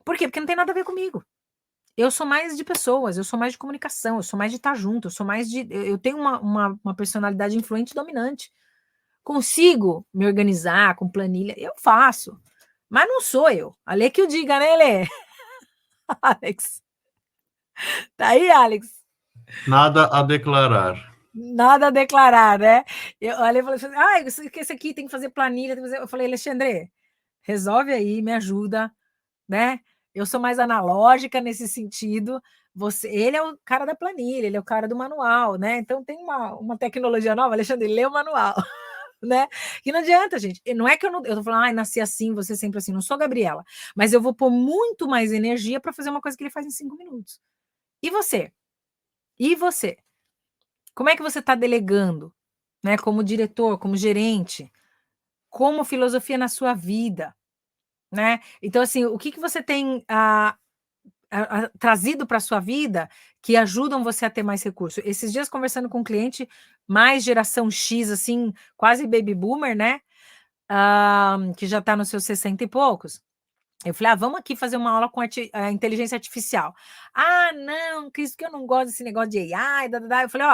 Por quê? Porque não tem nada a ver comigo. Eu sou mais de pessoas, eu sou mais de comunicação, eu sou mais de estar junto, eu sou mais de. Eu tenho uma personalidade influente e dominante. Consigo me organizar com planilha, eu faço. Mas não sou eu. A Lê que o diga, né, Lê? Alex. Tá aí, Alex? Nada a declarar. Nada a declarar, né? A Lê falou assim: esse aqui tem que fazer planilha. Tem que fazer... Eu falei, Alexandre, resolve aí, me ajuda, né? Eu sou mais analógica nesse sentido. Ele é o cara da planilha, ele é o cara do manual, né? Então tem uma tecnologia nova, Alexandre, lê o manual. Né? E não adianta, gente. Não é que eu tô falando, nasci assim, você sempre assim. Não sou Gabriela, mas eu vou pôr muito mais energia para fazer uma coisa que ele faz em 5 minutos. E você? E você? Como é que você está delegando, né? Como diretor, como gerente, como filosofia na sua vida, né? Então, assim, o que você tem trazido para a sua vida que ajudam você a ter mais recursos? Esses dias conversando com um cliente, mais geração X, assim, quase baby boomer, né? Que já está nos seus 60 e poucos. Eu falei, vamos aqui fazer uma aula com a inteligência artificial. Não, Cris, que eu não gosto desse negócio de AI. Eu falei,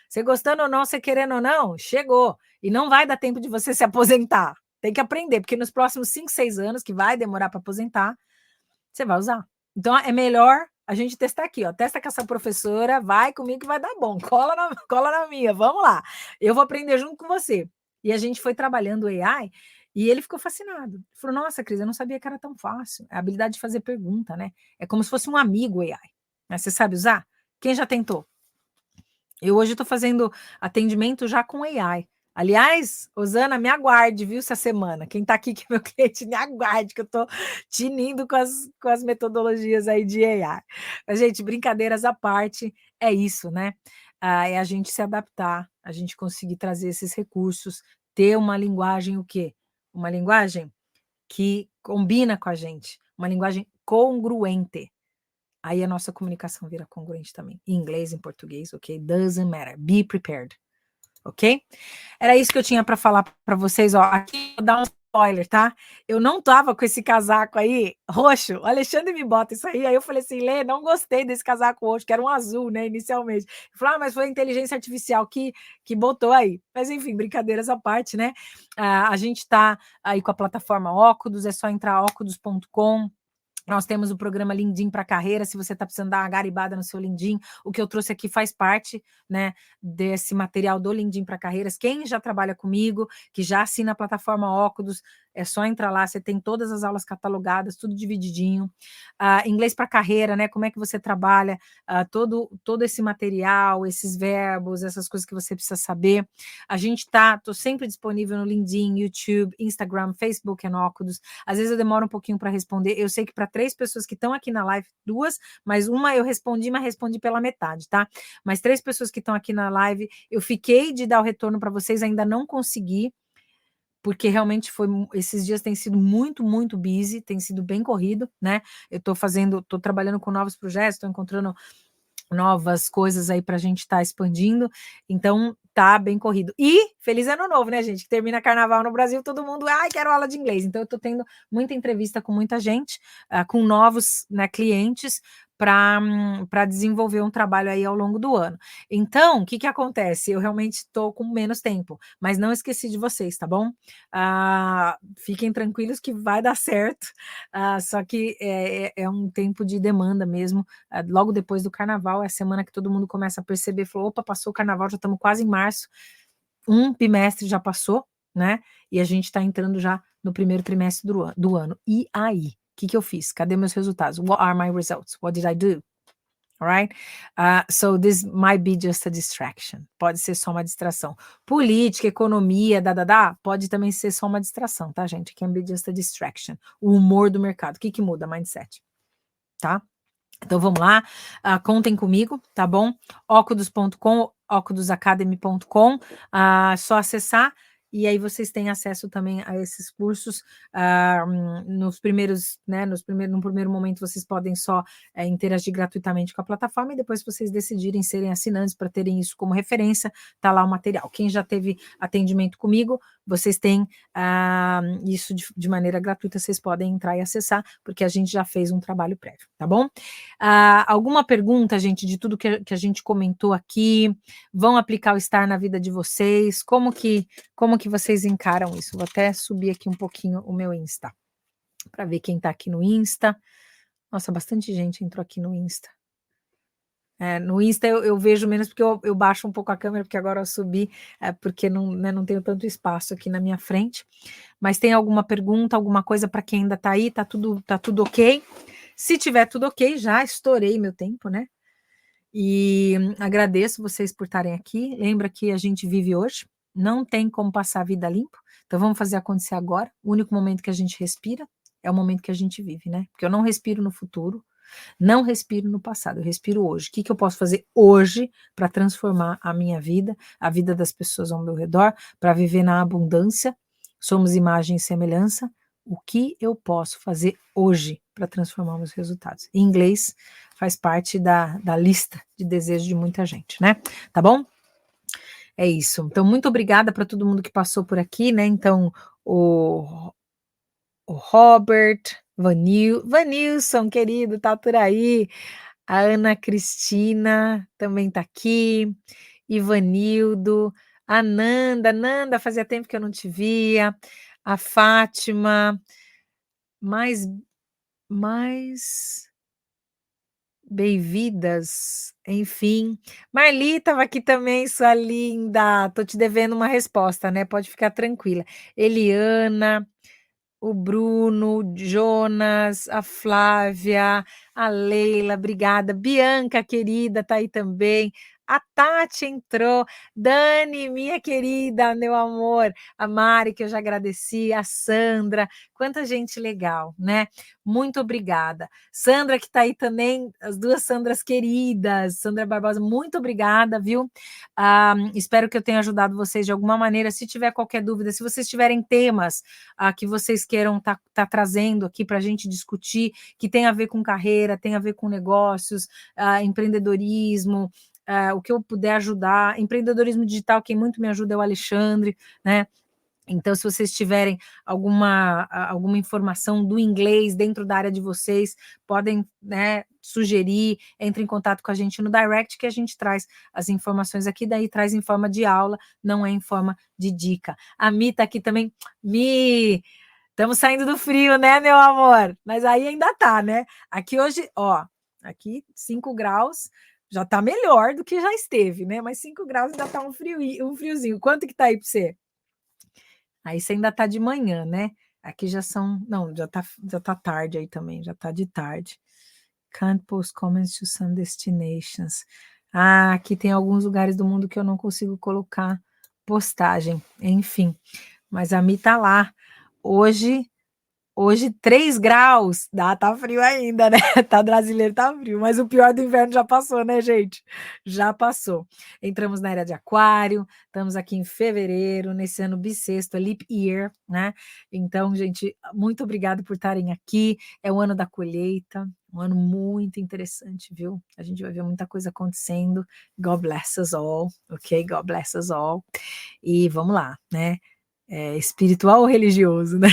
você gostando ou não, você querendo ou não, chegou. E não vai dar tempo de você se aposentar. Tem que aprender, porque nos próximos 5, 6 anos, que vai demorar para aposentar, você vai usar. Então, é melhor a gente testar aqui, ó. Testa com essa professora, vai comigo que vai dar bom. Cola na minha, vamos lá. Eu vou aprender junto com você. E a gente foi trabalhando o AI e ele ficou fascinado. Ele falou, nossa, Cris, eu não sabia que era tão fácil. É a habilidade de fazer pergunta, né? É como se fosse um amigo AI. Mas você sabe usar? Quem já tentou? Eu hoje estou fazendo atendimento já com AI. Aliás, Osana, me aguarde, viu, essa semana. Quem está aqui, que é meu cliente, me aguarde, que eu estou tinindo com as metodologias aí de AI. Mas, gente, brincadeiras à parte, é isso, né? É a gente se adaptar, a gente conseguir trazer esses recursos, ter uma linguagem, o quê? Uma linguagem que combina com a gente, uma linguagem congruente. Aí a nossa comunicação vira congruente também. Em inglês, em português, ok? Doesn't matter. Be prepared. Ok? Era isso que eu tinha para falar para vocês. Ó, aqui vou dar um spoiler, tá? Eu não tava com esse casaco aí roxo. O Alexandre me bota isso aí. Aí eu falei assim, Lê, não gostei desse casaco roxo, que era um azul, né? Inicialmente. Ele falou, mas foi a inteligência artificial que botou aí. Mas enfim, brincadeiras à parte, né? A gente tá aí com a plataforma Ócudos, é só entrar ócudos.com. Nós temos o programa LinkedIn para carreira, se você está precisando dar uma garibada no seu LinkedIn, o que eu trouxe aqui faz parte, né, desse material do LinkedIn para carreiras. Quem já trabalha comigo, que já assina a plataforma Óculos, é só entrar lá, você tem todas as aulas catalogadas, tudo divididinho. Inglês para carreira, né? Como é que você trabalha todo esse material, esses verbos, essas coisas que você precisa saber. A gente tô sempre disponível no LinkedIn, YouTube, Instagram, Facebook e Óculos. Às vezes eu demoro um pouquinho para responder. Eu sei que para 3 pessoas que estão aqui na live, 2, mas uma eu respondi, mas respondi pela metade, tá? Mas 3 pessoas que estão aqui na live, eu fiquei de dar o retorno para vocês, ainda não consegui, porque realmente esses dias tem sido muito, muito busy, tem sido bem corrido, né? Eu tô trabalhando com novos projetos, estou encontrando novas coisas aí para a gente estar expandindo, então tá bem corrido. E feliz ano novo, né, gente? Que termina carnaval no Brasil, todo mundo, quero aula de inglês. Então eu tô tendo muita entrevista com muita gente, com novos, né, clientes, para desenvolver um trabalho aí ao longo do ano. Então, o que acontece? Eu realmente estou com menos tempo, mas não esqueci de vocês, tá bom? Fiquem tranquilos que vai dar certo, só que é um tempo de demanda mesmo, logo depois do carnaval, é a semana que todo mundo começa a perceber, falou, opa, passou o carnaval, já estamos quase em março, um bimestre já passou, né? E a gente está entrando já no primeiro trimestre do ano. E aí? O que eu fiz? Cadê meus resultados? What are my results? What did I do? Alright? So this might be just a distraction. Pode ser só uma distração. Política, economia, pode também ser só uma distração, tá, gente? Can be just a distraction. O humor do mercado. O que muda? Mindset. Tá? Então vamos lá, contem comigo, tá bom? Óculos.com, óculosacademy.com, só acessar e aí vocês têm acesso também a esses cursos. No primeiro momento vocês podem só interagir gratuitamente com a plataforma e depois vocês decidirem serem assinantes para terem isso como referência, tá lá o material. Quem já teve atendimento comigo, vocês têm isso de maneira gratuita, vocês podem entrar e acessar, porque a gente já fez um trabalho prévio, tá bom? Alguma pergunta, gente, de tudo que a gente comentou aqui? Vão aplicar o STAR na vida de vocês? Como que vocês encaram isso? Vou até subir aqui um pouquinho o meu Insta, para ver quem está aqui no Insta. Nossa, bastante gente entrou aqui no Insta. No Insta eu vejo menos porque eu baixo um pouco a câmera, porque agora eu subi, porque não tenho tanto espaço aqui na minha frente. Mas tem alguma pergunta, alguma coisa para quem ainda está aí? Tá tudo ok? Se tiver tudo ok, já estourei meu tempo, né? E agradeço vocês por estarem aqui. Lembra que a gente vive hoje, não tem como passar a vida limpo, então vamos fazer acontecer agora. O único momento que a gente respira é o momento que a gente vive, né? Porque eu não respiro no futuro, não respiro no passado, eu respiro hoje. O que eu posso fazer hoje para transformar a minha vida, a vida das pessoas ao meu redor, para viver na abundância? Somos imagem e semelhança. O que eu posso fazer hoje para transformar meus resultados? Em inglês, faz parte da lista de desejos de muita gente, né? Tá bom? É isso. Então, muito obrigada para todo mundo que passou por aqui, né? Então, o Robert, Vanilson, querido, tá por aí. A Ana Cristina também tá aqui. Ivanildo, a Nanda, fazia tempo que eu não te via. A Fátima, mais bem-vindas, enfim. Marli estava aqui também, sua linda. Tô te devendo uma resposta, né? Pode ficar tranquila. Eliana, o Bruno, o Jonas, a Flávia, a Leila, obrigada. Bianca, querida, tá aí também. A Tati entrou. Dani, minha querida, meu amor. A Mari, que eu já agradeci. A Sandra. Quanta gente legal, né? Muito obrigada. Sandra, que tá aí também. As duas Sandras queridas. Sandra Barbosa, muito obrigada, viu? Espero que eu tenha ajudado vocês de alguma maneira. Se tiver qualquer dúvida, se vocês tiverem temas que vocês queiram tá trazendo aqui para a gente discutir, que tem a ver com carreira, tem a ver com negócios, empreendedorismo, o que eu puder ajudar, empreendedorismo digital, quem muito me ajuda é o Alexandre, né? Então, se vocês tiverem alguma informação do inglês dentro da área de vocês, podem, né, sugerir, entre em contato com a gente no direct, que a gente traz as informações aqui, daí traz em forma de aula, não é em forma de dica. A Mi tá aqui também. Mi, estamos saindo do frio, né, meu amor? Mas aí ainda tá, né? Aqui hoje, ó, aqui 5 graus, já tá melhor do que já esteve, né? Mas 5 graus ainda tá um friozinho. Quanto que tá aí para você? Aí você ainda tá de manhã, né? Aqui já são... Não, já tá tarde aí também, já tá de tarde. Can't post comments to some destinations. Ah, aqui tem alguns lugares do mundo que eu não consigo colocar postagem. Enfim, mas a Mi tá lá. Hoje 3 graus. Tá frio ainda, né? Tá brasileiro, tá frio. Mas o pior do inverno já passou, né, gente? Já passou. Entramos na era de aquário, estamos aqui em fevereiro, nesse ano bissexto, leap year, né? Então, gente, muito obrigado por estarem aqui. É o ano da colheita, um ano muito interessante, viu? A gente vai ver muita coisa acontecendo. God bless us all, ok? God bless us all. E vamos lá, né? Espiritual ou religioso, né?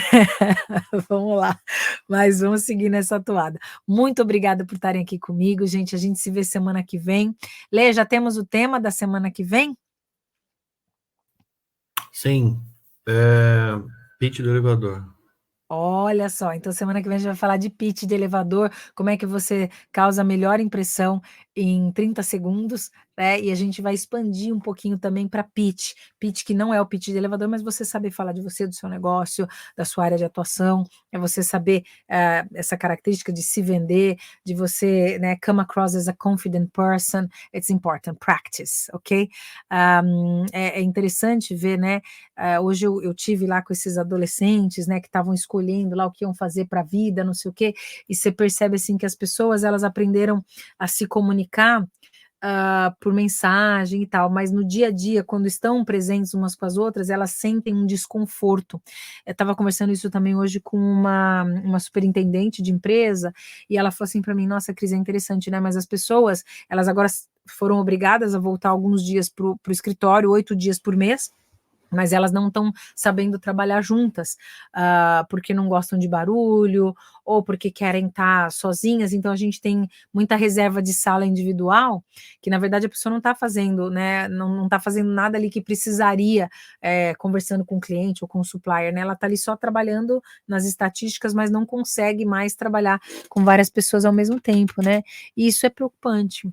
Vamos lá, mas vamos seguir nessa toada. Muito obrigada por estarem aqui comigo, gente. A gente se vê semana que vem. Lê, já temos o tema da semana que vem? Sim, pitch do elevador. Olha só, então semana que vem a gente vai falar de pitch de elevador, como é que você causa a melhor impressão em 30 segundos, né? E a gente vai expandir um pouquinho também para pitch. Pitch que não é o pitch de elevador, mas você saber falar de você, do seu negócio, da sua área de atuação, é você saber essa característica de se vender, de você, né, come across as a confident person. It's important, practice, ok? É interessante ver, né? Hoje eu tive lá com esses adolescentes, né, que estavam escolhendo lá o que iam fazer para a vida, não sei o quê, e você percebe assim que as pessoas elas aprenderam a se comunicar por mensagem e tal, mas no dia a dia, quando estão presentes umas com as outras, elas sentem um desconforto. Eu estava conversando isso também hoje com uma superintendente de empresa, e ela falou assim para mim, nossa, Cris, é interessante, né, mas as pessoas, elas agora foram obrigadas a voltar alguns dias para o escritório, 8 dias por mês, mas elas não estão sabendo trabalhar juntas, porque não gostam de barulho, ou porque querem estar sozinhas, então a gente tem muita reserva de sala individual, que na verdade a pessoa não está fazendo, né, não está fazendo nada ali que precisaria, conversando com o cliente ou com o supplier, né, ela está ali só trabalhando nas estatísticas, mas não consegue mais trabalhar com várias pessoas ao mesmo tempo, né, e isso é preocupante.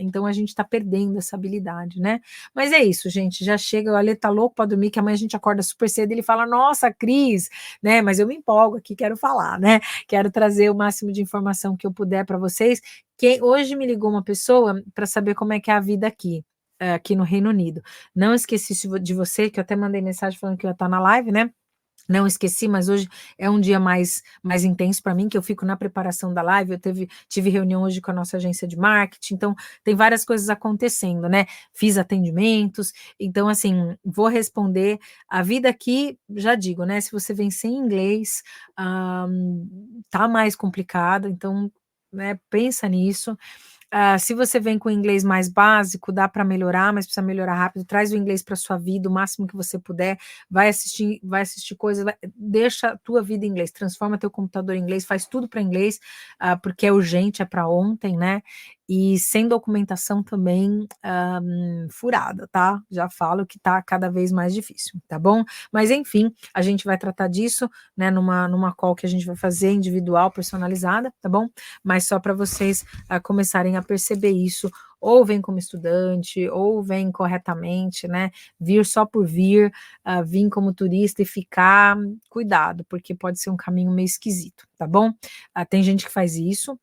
Então a gente está perdendo essa habilidade, né? Mas é isso, gente. Já chega, o Ale tá louco para dormir, que amanhã a gente acorda super cedo e ele fala: Nossa, Cris, né? Mas eu me empolgo aqui, quero falar, né? Quero trazer o máximo de informação que eu puder para vocês. Hoje me ligou uma pessoa para saber como é que é a vida aqui no Reino Unido. Não esqueci de você, que eu até mandei mensagem falando que eu ia estar na live, né? Não esqueci, mas hoje é um dia mais intenso para mim, que eu fico na preparação da live. Eu tive reunião hoje com a nossa agência de marketing, então tem várias coisas acontecendo, né? Fiz atendimentos, então assim, vou responder. A vida aqui, já digo, né? Se você vem sem inglês, tá mais complicado, então, né, pensa nisso. Se você vem com inglês mais básico, dá para melhorar, mas precisa melhorar rápido. Traz o inglês para sua vida o máximo que você puder. Vai assistir coisas, deixa a tua vida em inglês, transforma teu computador em inglês, faz tudo para inglês, porque é urgente, é para ontem, né? E sem documentação também furada, tá? Já falo que tá cada vez mais difícil, tá bom? Mas enfim, a gente vai tratar disso, né? Numa call que a gente vai fazer individual, personalizada, tá bom? Mas só para vocês começarem a perceber isso, ou vem como estudante, ou vem corretamente, né? Vir só por vir, vir como turista e ficar, cuidado, porque pode ser um caminho meio esquisito, tá bom? Tem gente que faz isso,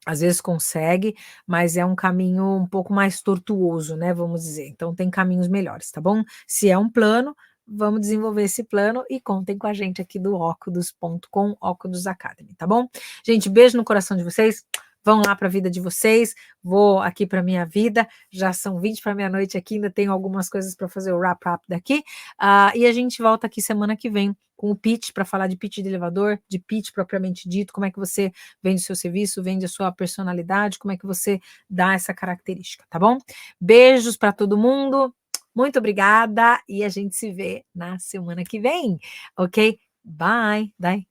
às vezes consegue, mas é um caminho um pouco mais tortuoso, né? Vamos dizer. Então tem caminhos melhores, tá bom? Se é um plano, vamos desenvolver esse plano e contem com a gente aqui do Ócudos.com, Ócudos Academy, tá bom? Gente, beijo no coração de vocês. Vão lá para a vida de vocês, vou aqui para minha vida, já são 20 para meia-noite aqui, ainda tenho algumas coisas para fazer o wrap-up daqui, e a gente volta aqui semana que vem com o pitch, para falar de pitch de elevador, de pitch propriamente dito, como é que você vende o seu serviço, vende a sua personalidade, como é que você dá essa característica, tá bom? Beijos para todo mundo, muito obrigada, e a gente se vê na semana que vem, ok? Bye, bye.